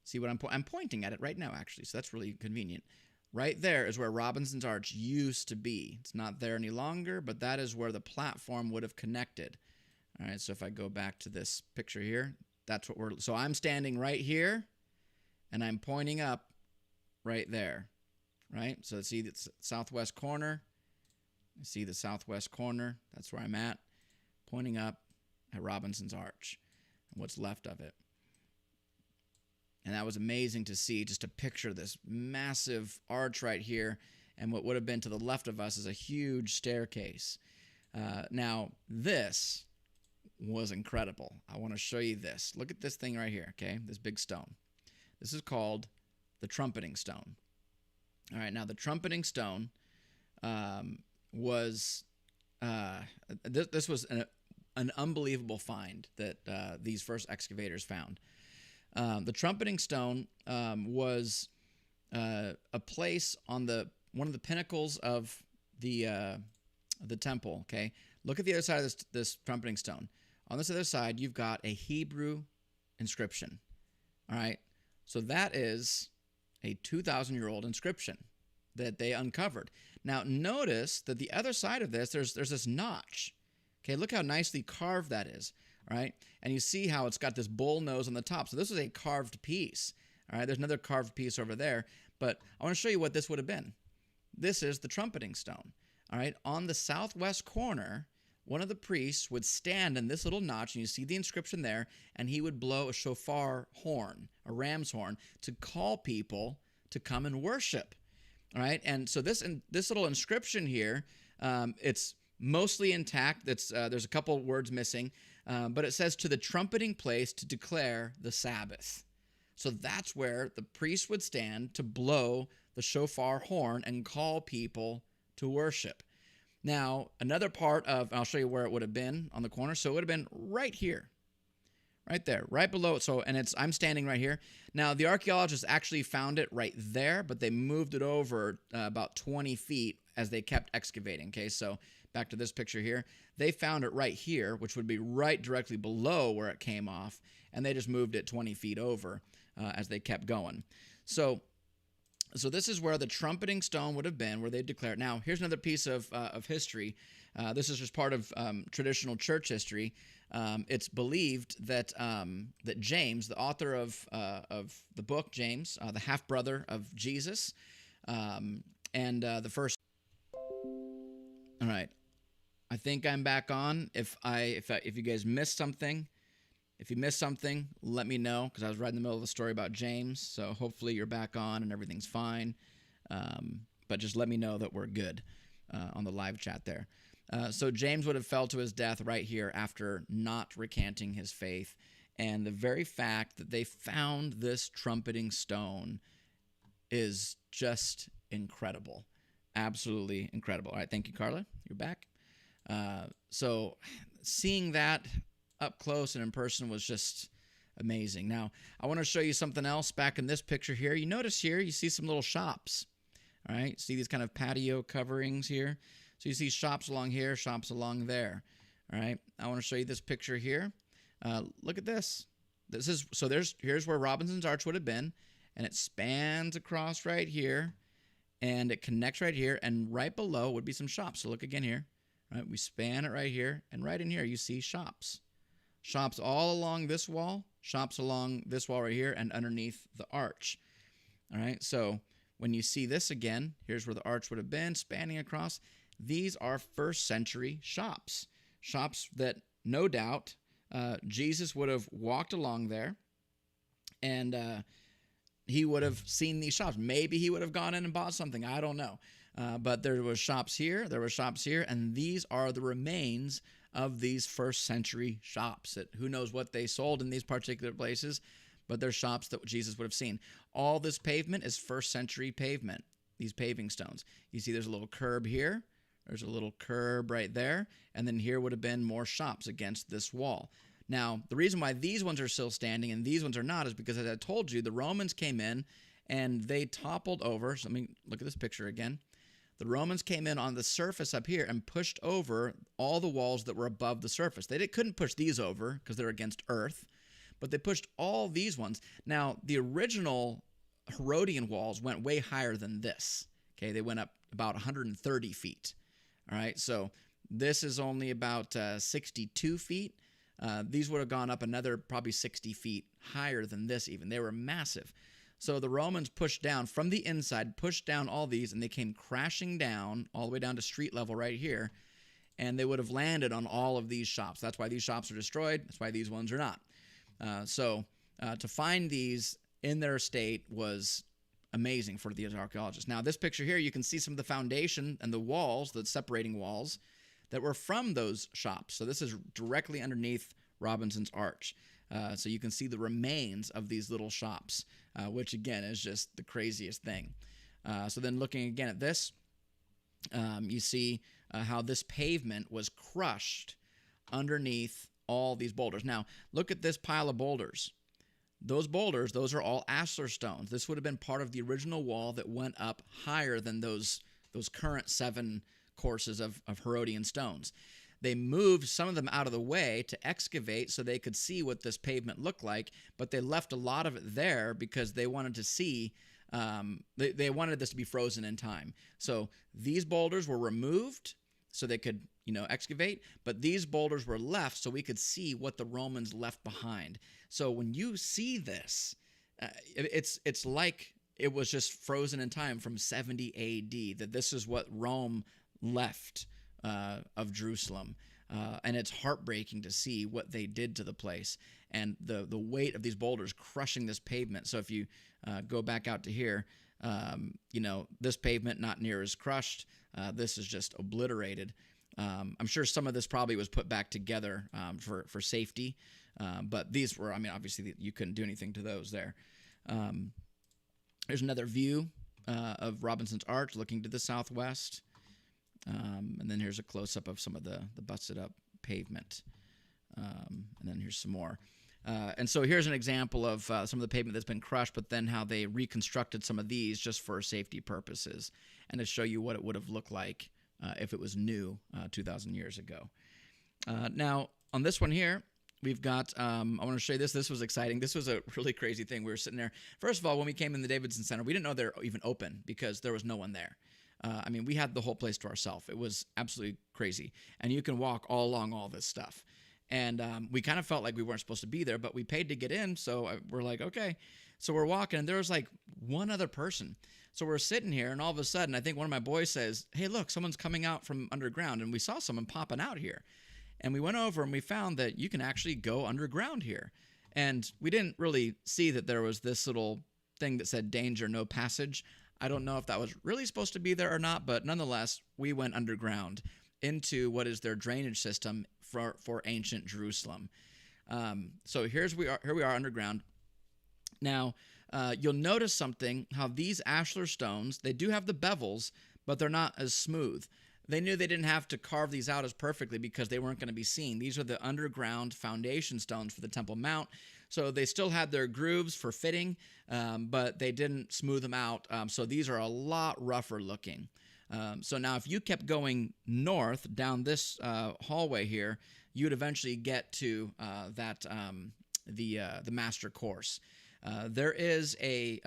See what I'm pointing at it right now, actually, so that's really convenient. Right there is where Robinson's Arch used to be. It's not there any longer, but that is where the platform would have connected. All right, so if I go back to this picture here, that's what so I'm standing right here, and I'm pointing up right there, right? So see the southwest corner. You see the southwest corner. That's where I'm at, pointing up at Robinson's Arch. What's left of it. And that was amazing to see, just to picture this massive arch right here, and what would have been to the left of us is a huge staircase. Now, this was incredible. I want to show you this. Look at this thing right here, okay? This big stone. This is called the trumpeting stone. All right, now the trumpeting stone was this was an unbelievable find that these first excavators found. The trumpeting stone was a place on one of the pinnacles of the temple. Okay, look at the other side of this trumpeting stone. On this other side, you've got a Hebrew inscription. All right, so that is a 2,000-year-old inscription that they uncovered. Now, notice that the other side of this, there's this notch. Okay, look how nicely carved that is. All right, and you see how it's got this bull nose on the top. So this is a carved piece. All right, there's another carved piece over there, but I want to show you what this would have been. This is the trumpeting stone. All right, on the southwest corner, one of the priests would stand in this little notch, and you see the inscription there, and he would blow a shofar horn, a ram's horn, to call people to come and worship. All right, and so this little inscription here, it's mostly intact. There's a couple words missing, but it says to the trumpeting place to declare the Sabbath. So that's where the priest would stand to blow the shofar horn and call people to worship. Now, another part of, I'll show you where it would have been on the corner. So it would have been right here, right there, right below. So, and I'm standing right here. Now, the archaeologists actually found it right there, but they moved it over about 20 feet as they kept excavating. Okay, so back to this picture here. They found it right here, which would be right directly below where it came off, and they just moved it 20 feet over as they kept going. So this is where the trumpeting stone would have been, where they declared. Now, here's another piece of history. This is just part of traditional church history. It's believed that that James, the author of the book James, the half brother of Jesus, and the first. All right, I think I'm back on. If you guys missed something. If you missed something, let me know, because I was right in the middle of the story about James, so hopefully you're back on and everything's fine. But just let me know that we're good on the live chat there. So James would have fell to his death right here after not recanting his faith. And the very fact that they found this trumpeting stone is just incredible. Absolutely incredible. All right, thank you, Carla. You're back. So seeing that up close and in person was just amazing. Now, I want to show you something else back in this picture here. You notice here, you see some little shops. All right, see these kind of patio coverings here? So you see shops along here, shops along there. All right, I want to show you this picture here. Look at this. Here's where Robinson's Arch would have been, and it spans across right here, and it connects right here, and right below would be some shops. So look again here. All right, we span it right here, and right in here you see shops. Shops all along this wall, shops along this wall right here, and underneath the arch. All right, so when you see this again, here's where the arch would have been, spanning across. These are first century shops. Shops that, no doubt, Jesus would have walked along there, and he would have seen these shops. Maybe he would have gone in and bought something. I don't know. But there were shops here, there were shops here, and these are the remains of these first century shops. That who knows what they sold in these particular places, but they're shops that Jesus would have seen. All this pavement is first century pavement, these paving stones. You see there's a little curb here, there's a little curb right there, and then here would have been more shops against this wall. Now, the reason why these ones are still standing and these ones are not is because, as I told you, the Romans came in and they toppled over. So let me look at this picture again. The Romans came in on the surface up here and pushed over all the walls that were above the surface. They couldn't push these over because they're against earth, but they pushed all these ones. Now, the original Herodian walls went way higher than this. Okay, they went up about 130 feet. All right, so this is only about 62 feet. These would have gone up another probably 60 feet higher than this even. They were massive. So the Romans pushed down from the inside, pushed down all these, and they came crashing down all the way down to street level right here, and they would have landed on all of these shops. That's why these shops are destroyed. That's why these ones are not. So to find these in their state was amazing for the archaeologists. Now, this picture here, you can see some of the foundation and the walls, the separating walls, that were from those shops. So this is directly underneath Robinson's Arch. So you can see the remains of these little shops, which again is just the craziest thing. So then looking again at this, you see how this pavement was crushed underneath all these boulders. Now, look at this pile of boulders. Those boulders, those are all ashlar stones. This would have been part of the original wall that went up higher than those current 7 courses of Herodian stones. They moved some of them out of the way to excavate so they could see what this pavement looked like, but they left a lot of it there because they wanted to see, they wanted this to be frozen in time. So these boulders were removed so they could, excavate, but these boulders were left so we could see what the Romans left behind. So when you see this, it's like it was just frozen in time from 70 A.D., that this is what Rome left of Jerusalem. And it's heartbreaking to see what they did to the place and the weight of these boulders crushing this pavement. So if you go back out to here, this pavement not near as crushed. This is just obliterated. I'm sure some of this probably was put back together for safety, but these were, obviously you couldn't do anything to those there. There's another view of Robinson's Arch looking to the southwest. And then here's a close-up of some of the busted up pavement. And then here's some more. And so here's an example of some of the pavement that's been crushed, but then how they reconstructed some of these just for safety purposes and to show you what it would have looked like if it was new 2,000 years ago. Now, on this one here, we've got, I want to show you this. This was exciting. This was a really crazy thing. We were sitting there. First of all, when we came in the Davidson Center, we didn't know they were even open because there was no one there. We had the whole place to ourselves. It was absolutely crazy. And you can walk all along all this stuff. And we kind of felt like we weren't supposed to be there, but we paid to get in. So we're like, okay. So we're walking, and there was like one other person. So we're sitting here, and all of a sudden, I think one of my boys says, hey, look, someone's coming out from underground. And we saw someone popping out here. And we went over, and we found that you can actually go underground here. And we didn't really see that there was this little thing that said danger, no passage. I don't know if that was really supposed to be there or not, but nonetheless, we went underground into what is their drainage system for ancient Jerusalem. So here we are underground. Now, you'll notice something, how these ashlar stones, they do have the bevels, but they're not as smooth. They knew they didn't have to carve these out as perfectly because they weren't going to be seen. These are the underground foundation stones for the Temple Mount. So they still had their grooves for fitting, but they didn't smooth them out. So these are a lot rougher looking. So now if you kept going north down this hallway here, you'd eventually get to the master course. There is a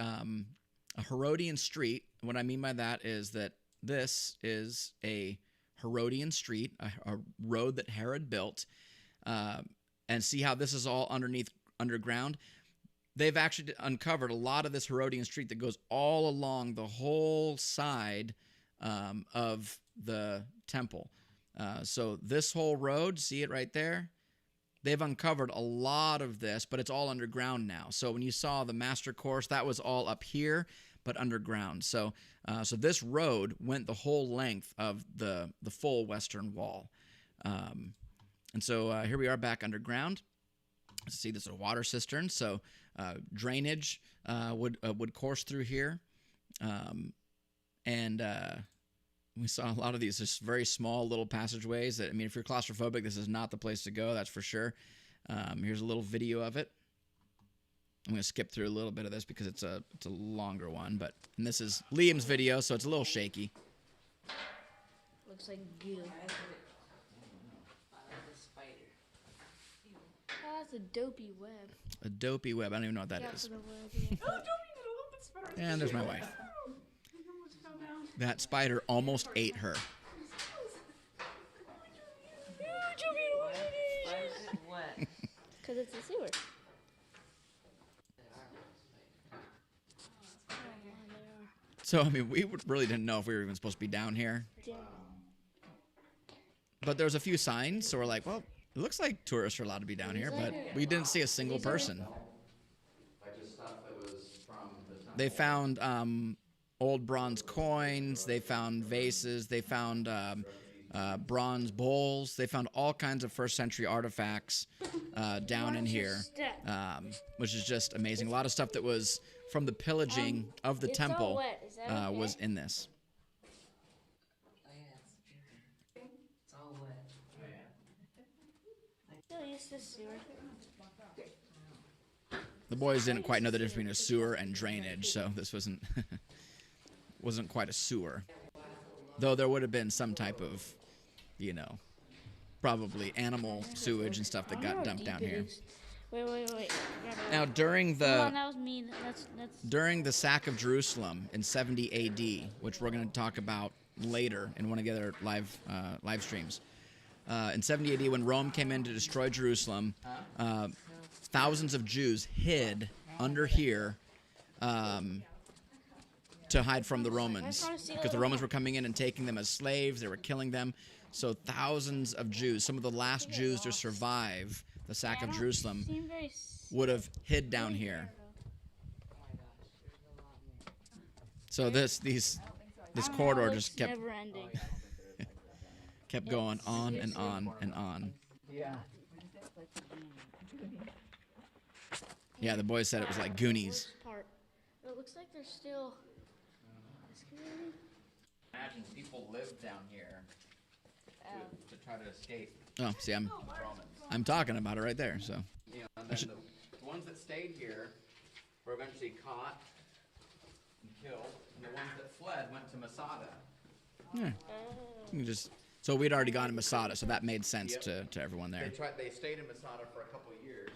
Herodian street. What I mean by that is that this is a Herodian street, a road that Herod built. And see how this is all underground? They've actually uncovered a lot of this Herodian street that goes all along the whole side of the temple. So this whole road, see it right there? They've uncovered a lot of this, but it's all underground now. So when you saw the master course, that was all up here, but underground. So this road went the whole length of the full western wall. And so here we are back underground. See, this is a water cistern. So drainage would course through here. And we saw a lot of these just very small little passageways that, if you're claustrophobic, this is not the place to go, that's for sure. Here's a little video of it. I'm going to skip through a little bit of this because it's a longer one, and this is Liam's video, so it's a little shaky. Looks like goo. Oh, that's a dopey web. A dopey web. I don't even know what that is. And there's my wife. That spider almost ate her. Why is it wet? Because it's a sewer. So, we really didn't know if we were even supposed to be down here. Yeah. But there was a few signs, so we're like, well, it looks like tourists are allowed to be down here, but we didn't see a single person. They found old bronze coins. They found vases. They found bronze bowls. They found all kinds of first century artifacts down in here, which is just amazing. A lot of stuff that was from the pillaging of the temple. It's all wet. Is that okay? was in this. Oh yeah, it's all wet. Still used to sewer. The boys didn't quite know the difference between a sewer and drainage, so this wasn't wasn't quite a sewer. Though there would have been some type of, you know, probably animal sewage and stuff that I wonder got how dumped deep down it here. is. Wait. Now during Hold on, the that was mean. That's during the sack of Jerusalem in 70 A.D., which we're going to talk about later in one of the other live streams. In 70 A.D., when Rome came in to destroy Jerusalem, thousands of Jews hid under here to hide from the Romans, because the Romans were coming in and taking them as slaves. They were killing them. So thousands of Jews, some of the last Jews to survive the sack of Jerusalem, seem very would have hid down here. Oh my gosh, there's a lot more. So this corridor just kept never ending. going on and on and on. Yeah. Yeah, the boys said it was like Goonies. Worst part. It looks like there's still. Imagine people lived down here to try to escape. Oh, see, I'm talking about it right there. So, you know, and then the ones that stayed here were eventually caught and killed, and the ones that fled went to Masada. Yeah, you can just. So we'd already gone to Masada, so that made sense to everyone there. They stayed in Masada for a couple of years.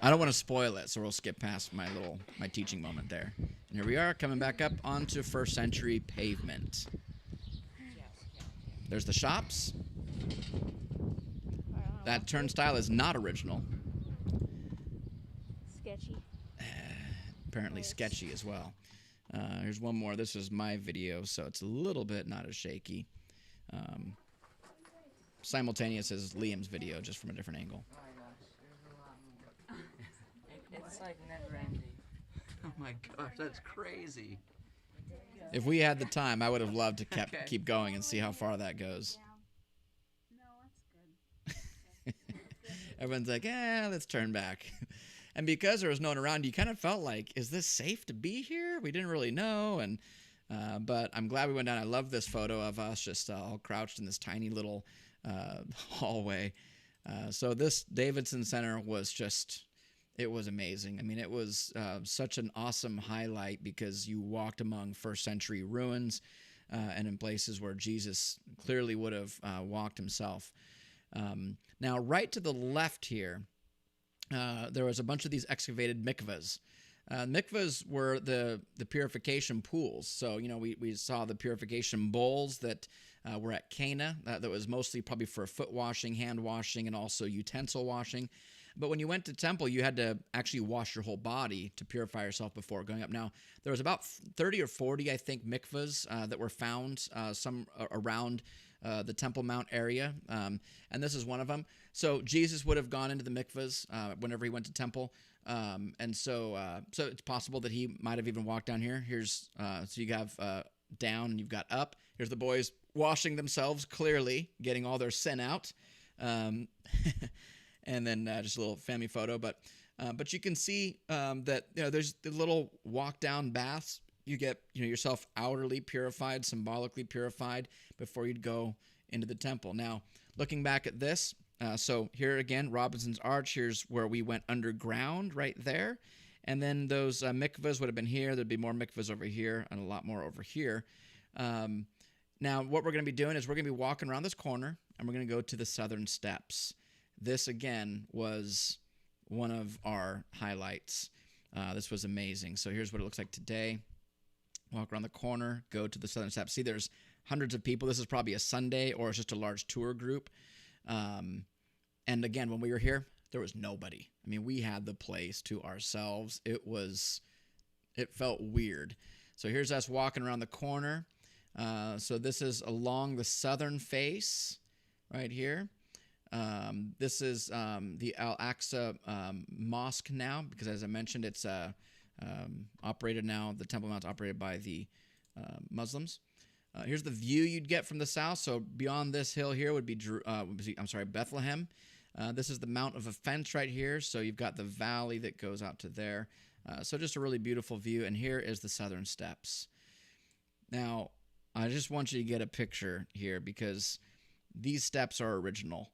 I don't want to spoil it, so we'll skip past my teaching moment there. And here we are, coming back up onto first century pavement. There's the shops. That turnstile is not original. Sketchy. Apparently sketchy as well. Here's one more. This is my video, so it's a little bit not as shaky. Simultaneous as Liam's video, just from a different angle. Oh my gosh, there's a lot more. It's like never ending. Oh my gosh, that's crazy. If we had the time, I would have loved to keep going and see how far that goes. No, that's good. Everyone's like, let's turn back. And because there was no one around, you kind of felt like, is this safe to be here? We didn't really know. And but I'm glad we went down. I love this photo of us just all crouched in this tiny little hallway. So this Davidson Center was just, it was amazing. I mean, it was such an awesome highlight because you walked among first century ruins and in places where Jesus clearly would have walked himself. Now, right to the left here, there was a bunch of these excavated mikvahs. Mikvahs were the purification pools. So, you know, we saw the purification bowls that were at Cana. That was mostly probably for foot washing, hand washing, and also utensil washing. But when you went to temple, you had to actually wash your whole body to purify yourself before going up. Now, there was about 30 or 40, I think, mikvahs that were found some around the Temple Mount area, and this is one of them. So Jesus would have gone into the mikvahs whenever he went to temple, and so it's possible that he might have even walked down here. Here's so you have down and you've got up. Here's the boys washing themselves, clearly getting all their sin out, and then just a little family photo. But you can see that there's the little walk down baths. You get yourself outwardly purified, symbolically purified before you'd go into the temple. Now, looking back at this, so here again, Robinson's Arch. Here's where we went underground, right there, and then those mikvahs would have been here. There'd be more mikvahs over here and a lot more over here. Now, what we're going to be doing is we're going to be walking around this corner, and we're going to go to the southern steps. This again was one of our highlights. This was amazing. So here's what it looks like today. Walk around the corner, go to the southern steps. See, there's hundreds of people. This is probably a Sunday or it's just a large tour group. And again, when we were here, there was nobody. I mean, we had the place to ourselves. It felt weird. So here's us walking around the corner. So this is along the southern face right here. This is the Al-Aqsa Mosque now, because as I mentioned, it's operated now. The Temple Mount's operated by the Muslims. Here's the view you'd get from the south. So beyond this hill here would be Bethlehem. This is the Mount of Offense right here. So you've got the valley that goes out to there. So just a really beautiful view. And here is the southern steps. Now, I just want you to get a picture here because these steps are original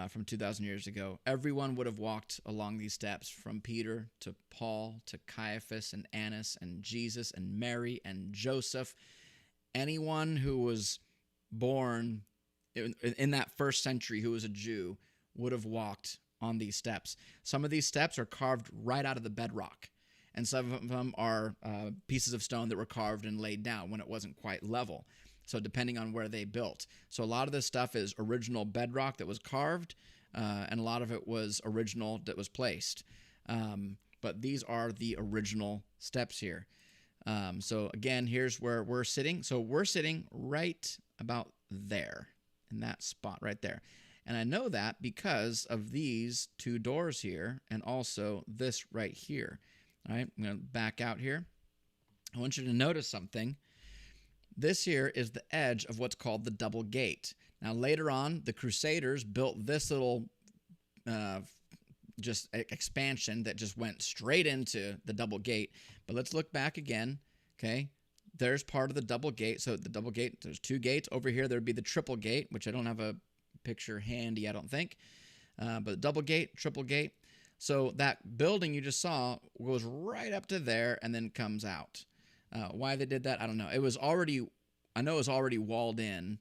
from 2,000 years ago. Everyone would have walked along these steps, from Peter to Paul to Caiaphas and Annas and Jesus and Mary and Joseph. Anyone who was born in that first century who was a Jew would have walked on these steps. Some of these steps are carved right out of the bedrock, and some of them are pieces of stone that were carved and laid down when it wasn't quite level. So depending on where they built. So a lot of this stuff is original bedrock that was carved, and a lot of it was original that was placed. But these are the original steps here. So again, here's where we're sitting. So we're sitting right about there, in that spot right there. And I know that because of these two doors here and also this right here. All right, I'm going to back out here. I want you to notice something. This here is the edge of what's called the double gate. Now, later on, the Crusaders built this little just expansion that just went straight into the double gate. But let's look back again, okay? There's part of the double gate. So the double gate, there's two gates. Over here, there would be the triple gate, which I don't have a picture handy, I don't think. But double gate, triple gate. So that building you just saw goes right up to there and then comes out. Why they did that, I don't know. I know it was already walled in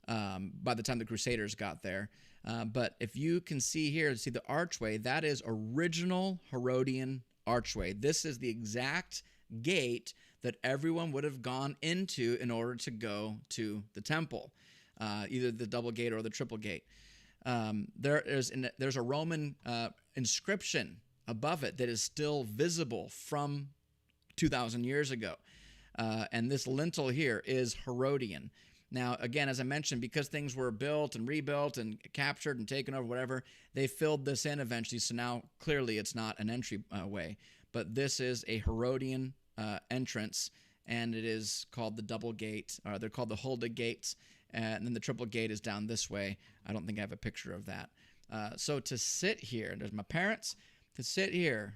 by the time the Crusaders got there. But if you can see here, see the archway, that is original Herodian archway. This is the exact gate that everyone would have gone into in order to go to the temple, either the double gate or the triple gate. There's a Roman inscription above it that is still visible from 2,000 years ago. And this lintel here is Herodian. Now, again, as I mentioned, because things were built and rebuilt and captured and taken over, whatever, they filled this in eventually. So now, clearly, it's not an entry way. But this is a Herodian entrance, and it is called the double gate. They're called the Hulda gates. And then the triple gate is down this way. I don't think I have a picture of that. So to sit here, there's my parents, to sit here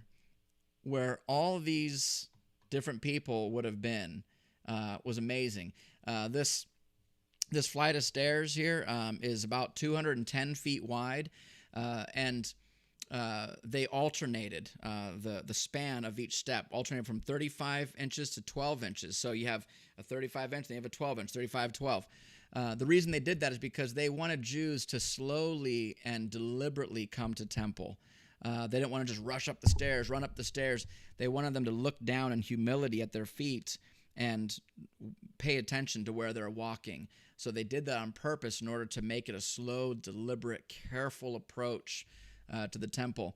where all these different people would have been was amazing. This flight of stairs here is about 210 feet wide, and they alternated the span of each step, alternated from 35 inches to 12 inches. So you have a 35 inch, then you have a 12 inch, 35, 12. The reason they did that is because they wanted Jews to slowly and deliberately come to temple. They didn't want to just rush up the stairs, run up the stairs. They wanted them to look down in humility at their feet and pay attention to where they're walking. So they did that on purpose in order to make it a slow, deliberate, careful approach to the temple.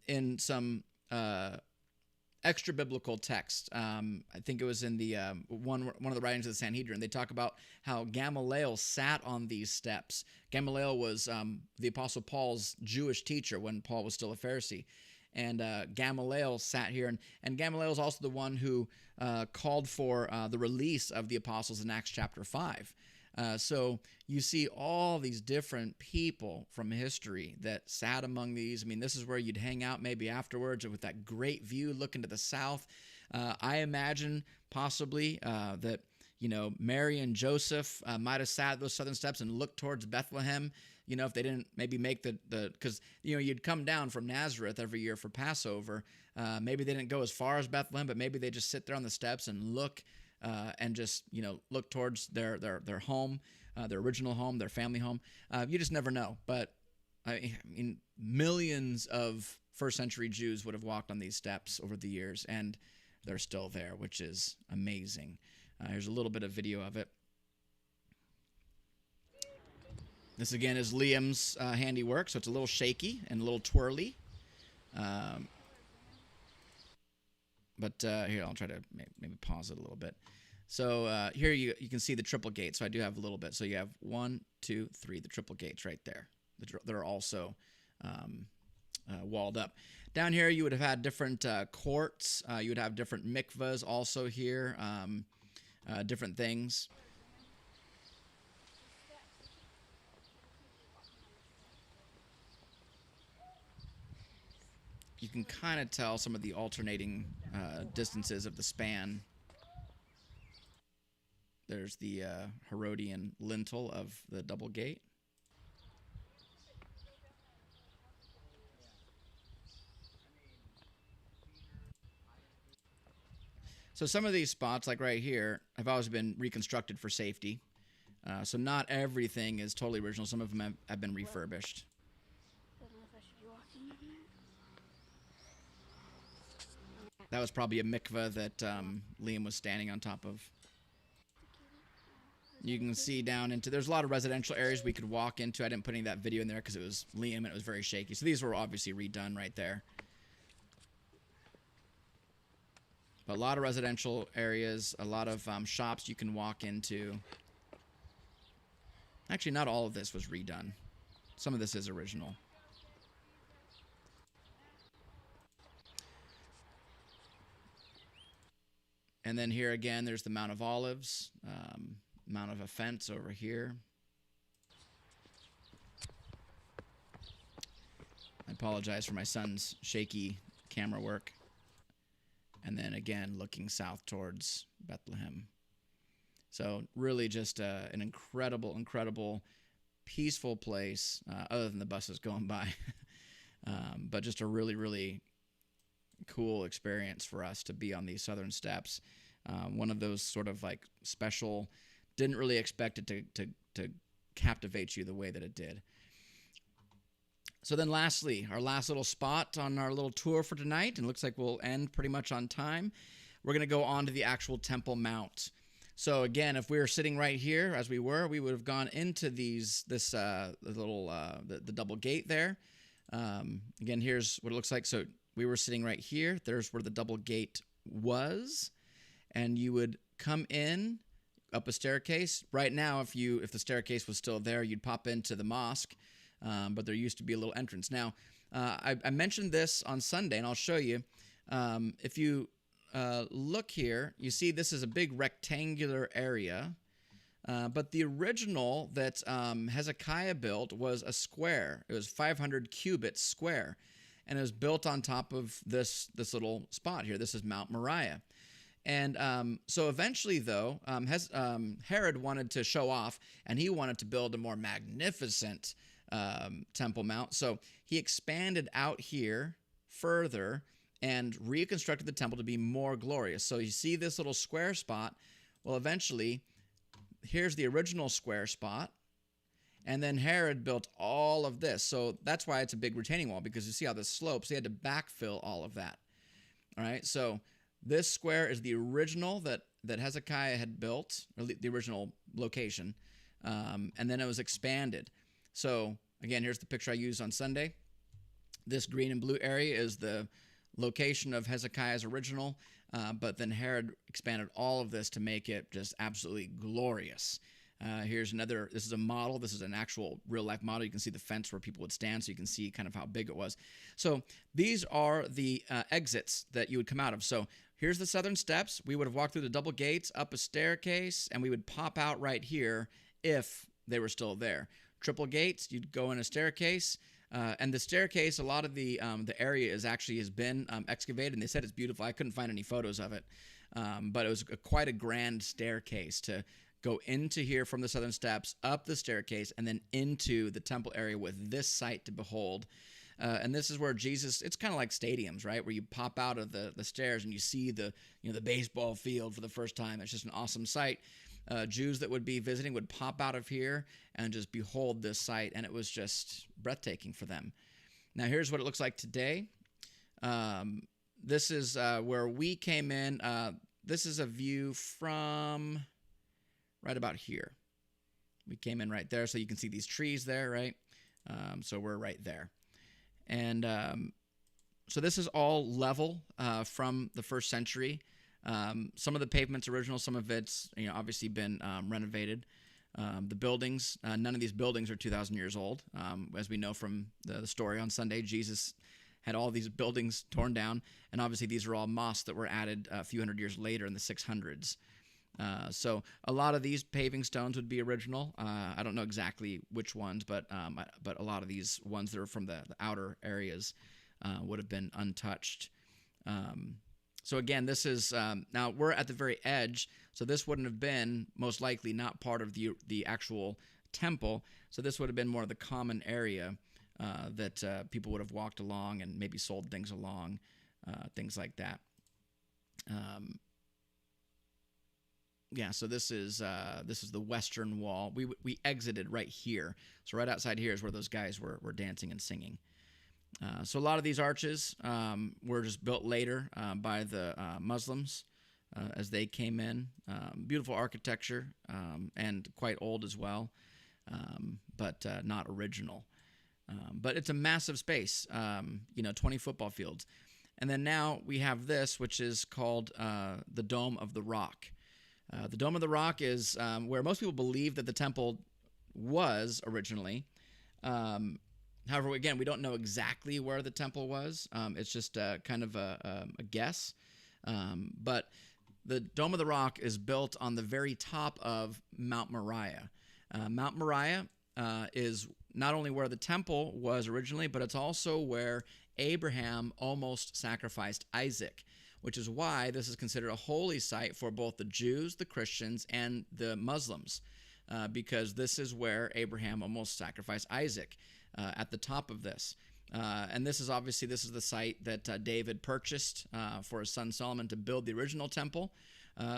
In some extra biblical text, I think it was in the one of the writings of the Sanhedrin, they talk about how Gamaliel sat on these steps. Gamaliel was the Apostle Paul's Jewish teacher when Paul was still a Pharisee. And Gamaliel sat here, and Gamaliel is also the one who called for the release of the apostles in Acts chapter 5. So you see all these different people from history that sat among these. I mean, this is where you'd hang out maybe afterwards with that great view looking to the south. I imagine possibly that, Mary and Joseph might have sat at those southern steps and looked towards Bethlehem. If they didn't maybe make because, you'd come down from Nazareth every year for Passover. Maybe they didn't go as far as Bethlehem, but maybe they just sit there on the steps and look and just, look towards their home, their original home, their family home. You just never know. But I mean, millions of first century Jews would have walked on these steps over the years, and they're still there, which is amazing. Here's a little bit of video of it. This, again, is Liam's handiwork, so it's a little shaky and a little twirly. But here, I'll try to maybe pause it a little bit. So here you can see the triple gate. So I do have a little bit. So you have 1, 2, 3, the triple gates right there. They're also walled up. Down here, you would have had different courts. You would have different mikvahs also here, different things. you can kind of tell some of the alternating distances of the span. There's the Herodian lintel of the double gate. So some of these spots, like right here, have always been reconstructed for safety. So not everything is totally original. Some of them have been refurbished. I don't know if I should be walking in there. That was probably a mikveh that Liam was standing on top of. You can see down into, there's a lot of residential areas we could walk into. I didn't put any of that video in there because it was Liam and it was very shaky. So these were obviously redone right there. But a lot of residential areas, a lot of shops you can walk into. Actually, not all of this was redone. Some of this is original. And then here again, there's the Mount of Olives, Mount of Offense over here. I apologize for my son's shaky camera work. And then again, looking south towards Bethlehem. So really just an incredible, incredible, peaceful place, other than the buses going by. But just a really, really cool experience for us to be on these southern steps. One of those sort of like special, didn't really expect it to captivate you the way that it did. So then lastly, our last little spot on our little tour for tonight, and it looks like we'll end pretty much on time. We're going to go on to the actual Temple Mount. So again, if we were sitting right here as we would have gone into the double gate there. Again, here's what it looks like. So we were sitting right here. There's where the double gate was, and you would come in up a staircase. Right now, if the staircase was still there, you'd pop into the mosque. But there used to be a little entrance. Now, I mentioned this on Sunday, and I'll show you. If you look here, you see this is a big rectangular area. But the original that Hezekiah built was a square. It was 500 cubits square. And it was built on top of this little spot here. This is Mount Moriah. And so eventually, though, Herod wanted to show off, and he wanted to build a more magnificent Temple Mount. So he expanded out here further and reconstructed the temple to be more glorious. So you see this little square spot. Well, eventually, here's the original square spot. And then Herod built all of this. So that's why it's a big retaining wall, because you see how this slopes. He had to backfill all of that. All right. So this square is the original that Hezekiah had built, or the original location. And then it was expanded. So again, here's the picture I used on Sunday. This green and blue area is the location of Hezekiah's original, but then Herod expanded all of this to make it just absolutely glorious. Here's another, this is a model. This is an actual real-life model. You can see the fence where people would stand, so you can see kind of how big it was. So these are the exits that you would come out of. So here's the southern steps. We would have walked through the double gates, up a staircase, and we would pop out right here if they were still there. Triple gates, you'd go in a staircase, and the staircase, a lot of the area has been excavated, and they said it's beautiful. I couldn't find any photos of it, but it was quite a grand staircase to go into here from the southern steps, up the staircase, and then into the temple area with this sight to behold. And this is where Jesus, it's kind of like stadiums, right? Where you pop out of the stairs and you see the baseball field for the first time. It's just an awesome sight. Jews that would be visiting would pop out of here and just behold this sight, and it was just breathtaking for them. Now, here's what it looks like today. This is where we came in. This is a view from right about here. We came in right there, so you can see these trees there, right? So we're right there. And so this is all level from the first century. Some of the pavement's original, some of it's obviously been renovated. The buildings, none of these buildings are 2,000 years old. As we know from the story on Sunday, Jesus had all these buildings torn down, and obviously these are all mosques that were added a few hundred years later in the 600s. So a lot of these paving stones would be original. I don't know exactly which ones, but a lot of these ones that are from the outer areas would have been untouched. So again, this is now we're at the very edge, so this wouldn't have been most likely not part of the actual temple. So this would have been more of the common area that people would have walked along and maybe sold things along, things like that. Yeah, so this is the western wall. We exited right here, so right outside here is where those guys were dancing and singing. So a lot of these arches were just built later by the Muslims as they came in. Beautiful architecture and quite old as well, but not original. But it's a massive space, 20 football fields. And then now we have this, which is called the Dome of the Rock. The Dome of the Rock is where most people believe that the temple was originally. However, again, we don't know exactly where the temple was. It's just kind of a guess. But the Dome of the Rock is built on the very top of Mount Moriah. Mount Moriah is not only where the temple was originally, but it's also where Abraham almost sacrificed Isaac, which is why this is considered a holy site for both the Jews, the Christians, and the Muslims, because this is where Abraham almost sacrificed Isaac. At the top of this. And this is the site that David purchased for his son Solomon to build the original temple.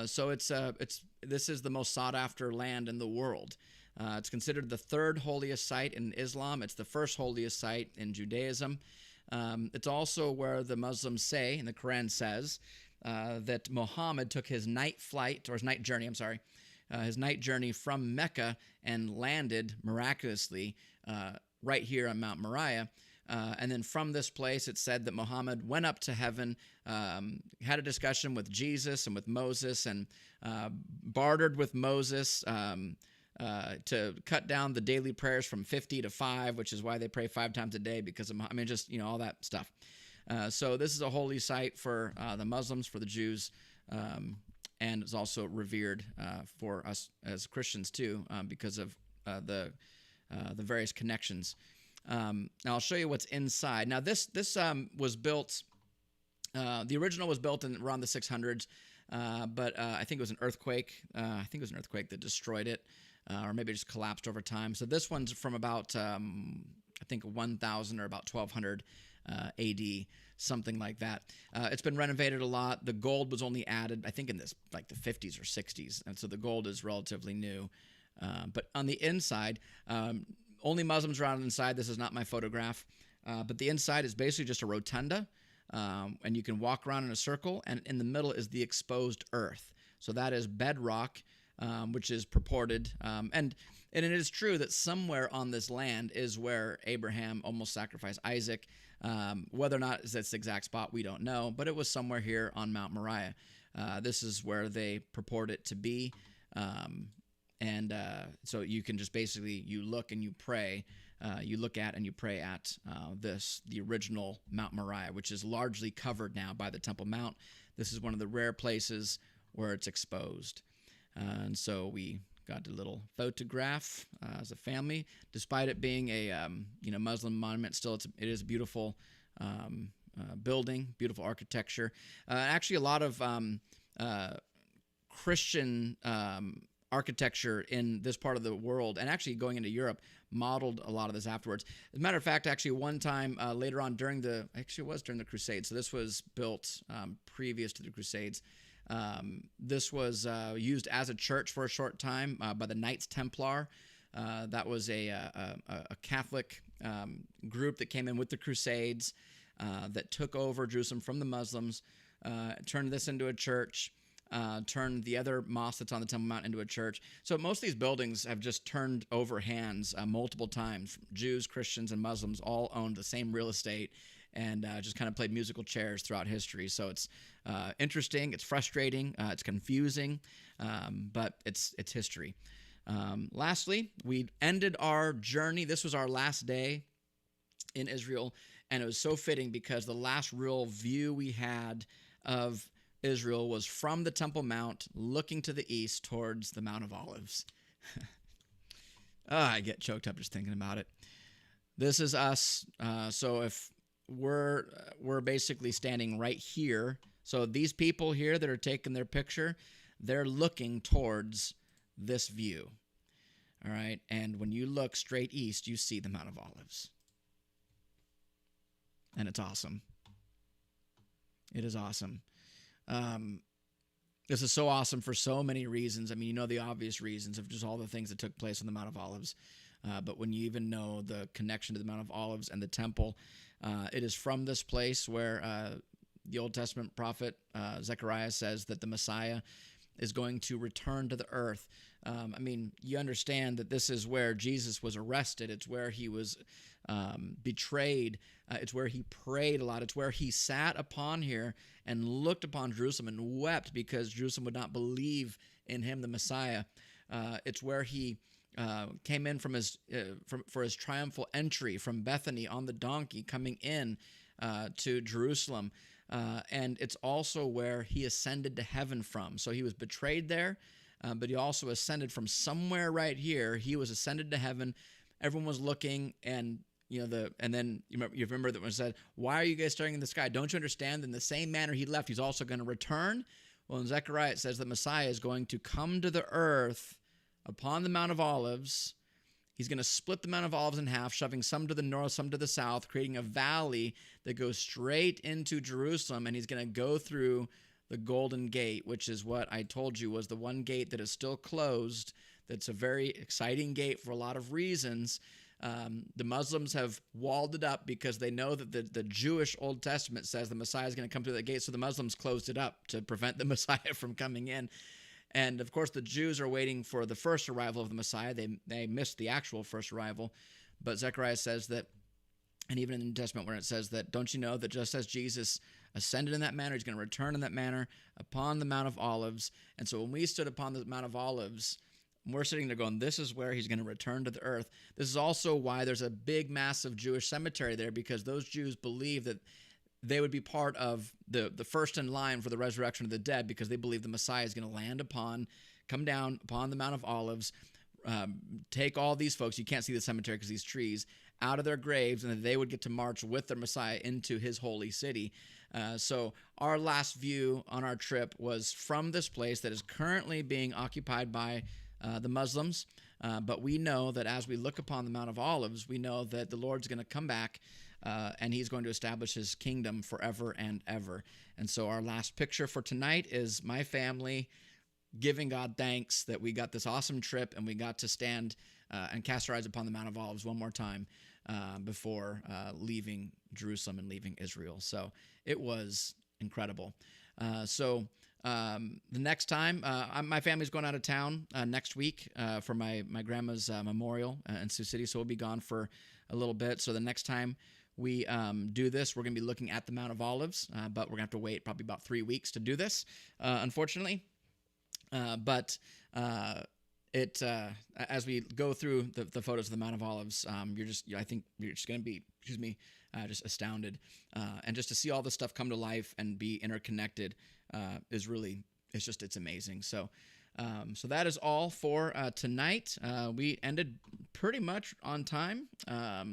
So this is the most sought after land in the world. It's considered the third holiest site in Islam. It's the first holiest site in Judaism. It's also where the Muslims say, and the Quran says, that Muhammad took his night journey from Mecca and landed miraculously right here on Mount Moriah. And then from this place, it said that Muhammad went up to heaven, had a discussion with Jesus and with Moses, and bartered with Moses to cut down the daily prayers from 50 to 5, which is why they pray 5 times a day, because of, all that stuff. So this is a holy site for the Muslims, for the Jews, and it's also revered for us as Christians too, because of the various connections. Now I'll show you what's inside. Now this was built. The original was built in around the 600s, but I think it was an earthquake. That destroyed it, or maybe it just collapsed over time. So this one's from about 1,000 or about 1,200 AD, something like that. It's been renovated a lot. The gold was only added, I think, in the 50s or 60s, and so the gold is relatively new. But on the inside, only Muslims are on the inside. This is not my photograph. But the inside is basically just a rotunda, and you can walk around in a circle, and in the middle is the exposed earth. So that is bedrock, which is purported. And it is true that somewhere on this land is where Abraham almost sacrificed Isaac. Whether or not it's this exact spot, we don't know. But it was somewhere here on Mount Moriah. This is where they purport it to be. So you can just basically, you look and you pray, you look at and you pray at the original Mount Moriah, which is largely covered now by the Temple Mount. This is one of the rare places where it's exposed. And so we got a little photograph as a family. Despite it being a Muslim monument, still it is a beautiful building, beautiful architecture. Actually, a lot of Christian architecture in this part of the world, and actually going into Europe, modeled a lot of this afterwards. As a matter of fact, actually one time later on during the Crusades, so this was built previous to the Crusades. This was used as a church for a short time by the Knights Templar. That was a Catholic group that came in with the Crusades that took over Jerusalem from the Muslims, turned this into a church, turned the other mosque that's on the Temple Mount into a church. So most of these buildings have just turned over hands multiple times. Jews, Christians, and Muslims all owned the same real estate and just kind of played musical chairs throughout history. So it's interesting, it's frustrating, it's confusing, but it's history. Lastly, we ended our journey. This was our last day in Israel, and it was so fitting because the last real view we had of Israel was from the Temple Mount, looking to the east towards the Mount of Olives. I get choked up just thinking about it. This is us. So if we're basically standing right here. So these people here that are taking their picture, they're looking towards this view. All right, and when you look straight east, you see the Mount of Olives, and it's awesome. It is awesome. This is so awesome for so many reasons. I mean, you know the obvious reasons of just all the things that took place on the Mount of Olives. But when you even know the connection to the Mount of Olives and the temple, it is from this place where the Old Testament prophet Zechariah says that the Messiah is going to return to the earth. I mean, you understand that this is where Jesus was arrested. It's where he was betrayed. It's where he prayed a lot. It's where he sat upon here and looked upon Jerusalem and wept because Jerusalem would not believe in him, the Messiah. It's where he came in for his triumphal entry from Bethany on the donkey, coming in to Jerusalem. And it's also where he ascended to heaven from. So he was betrayed there, but he also ascended from somewhere right here. He was ascended to heaven. Everyone was looking, and then you remember that when it said, "Why are you guys staring in the sky? Don't you understand? In the same manner he left, he's also going to return." Well, in Zechariah it says that Messiah is going to come to the earth upon the Mount of Olives. He's going to split the Mount of Olives in half, shoving some to the north, some to the south, creating a valley that goes straight into Jerusalem, and he's going to go through the Golden Gate, which is what I told you was the one gate that is still closed. That's a very exciting gate for a lot of reasons. The Muslims have walled it up because they know that the Jewish Old Testament says the Messiah is going to come through that gate, so the Muslims closed it up to prevent the Messiah from coming in. And, of course, the Jews are waiting for the first arrival of the Messiah. They missed the actual first arrival. But Zechariah says that, and even in the New Testament where it says that, don't you know that just as Jesus ascended in that manner, he's going to return in that manner upon the Mount of Olives. And so when we stood upon the Mount of Olives, we're sitting there going, this is where he's going to return to the earth. This is also why there's a big, massive Jewish cemetery there, because those Jews believe that they would be part of the first in line for the resurrection of the dead, because they believe the Messiah is going to come down upon the Mount of Olives, take all these folks, you can't see the cemetery because these trees, out of their graves, and that they would get to march with their Messiah into his holy city. So our last view on our trip was from this place that is currently being occupied by the Muslims. But we know that as we look upon the Mount of Olives, we know that the Lord's going to come back and he's going to establish his kingdom forever and ever. And so our last picture for tonight is my family giving God thanks that we got this awesome trip and we got to stand and cast our eyes upon the Mount of Olives one more time before leaving Jerusalem and leaving Israel. So it was incredible. The next time, my family's going out of town next week for my grandma's memorial in Sioux City, so we'll be gone for a little bit. So the next time we do this, we're going to be looking at the Mount of Olives, but we're going to have to wait probably about 3 weeks to do this, unfortunately. As we go through the photos of the Mount of Olives, I think you're just going to be, just astounded. And just to see all this stuff come to life and be interconnected it's amazing. So that is all for tonight. We ended pretty much on time.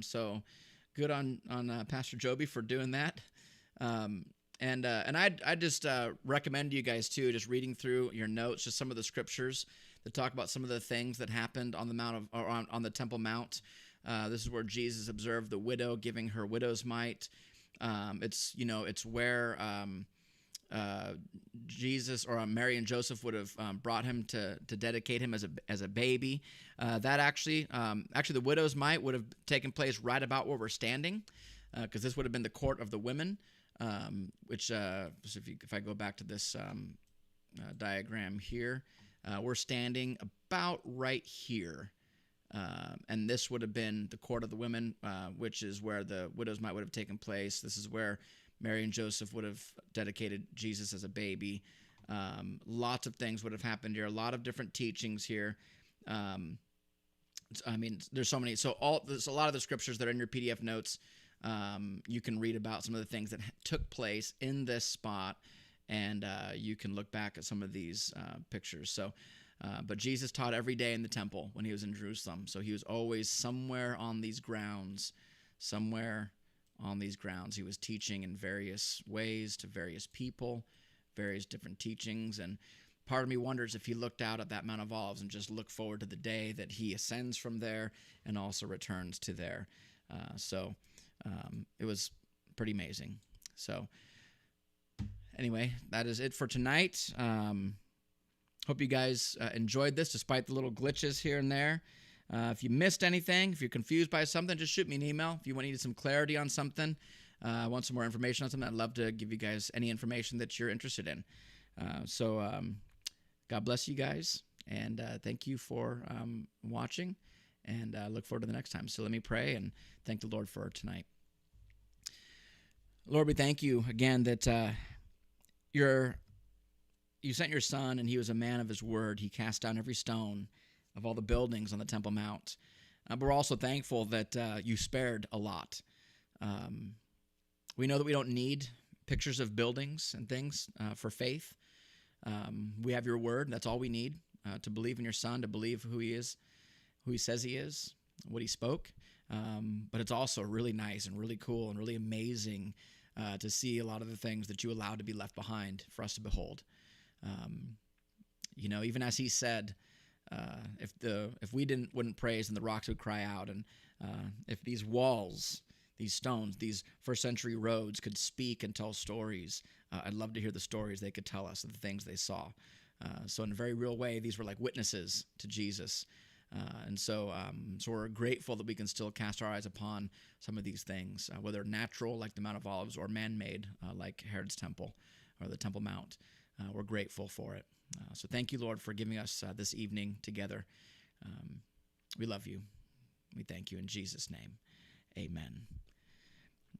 So good on Pastor Joby for doing that. And I'd just recommend you guys too, just reading through your notes, just some of the scriptures that talk about some of the things that happened on the on the Temple Mount. This is where Jesus observed the widow giving her widow's mite. It's where Jesus or Mary and Joseph would have brought him to dedicate him as a baby. That actually the widow's mite would have taken place right about where we're standing, because this would have been the court of the women. If I go back to this diagram here, we're standing about right here. And this would have been the court of the women, which is where the widow's mite would have taken place. This is where Mary and Joseph would have dedicated Jesus as a baby. Lots of things would have happened here. A lot of different teachings here. There's so many. There's a lot of the scriptures that are in your PDF notes. You can read about some of the things that took place in this spot, and you can look back at some of these pictures. But Jesus taught every day in the temple when he was in Jerusalem. So he was always somewhere on these grounds, somewhere on these grounds. He was teaching in various ways to various people, various different teachings. And part of me wonders if he looked out at that Mount of Olives and just looked forward to the day that he ascends from there and also returns to there. So it was pretty amazing. So anyway, that is it for tonight. Hope you guys enjoyed this despite the little glitches here and there. If you missed anything, if you're confused by something, just shoot me an email. If you need some clarity on something, want some more information on something, I'd love to give you guys any information that you're interested in. So God bless you guys, and thank you for watching, and look forward to the next time. So let me pray and thank the Lord for tonight. Lord, we thank you again that you sent your Son, and he was a man of his word. He cast down every stone of all the buildings on the Temple Mount. But we're also thankful that you spared a lot. We know that we don't need pictures of buildings and things for faith. We have your word. That's all we need to believe in your Son, to believe who he is, who he says he is, what he spoke. But it's also really nice and really cool and really amazing to see a lot of the things that you allowed to be left behind for us to behold. Even as he said, if we wouldn't praise, then the rocks would cry out. And if these walls, these stones, these first century roads could speak and tell stories, I'd love to hear the stories they could tell us of the things they saw. So in a very real way, these were like witnesses to Jesus. So we're grateful that we can still cast our eyes upon some of these things, whether natural, like the Mount of Olives, or man-made, like Herod's Temple or the Temple Mount. We're grateful for it. So thank you, Lord, for giving us this evening together. We love you. We thank you in Jesus' name. Amen.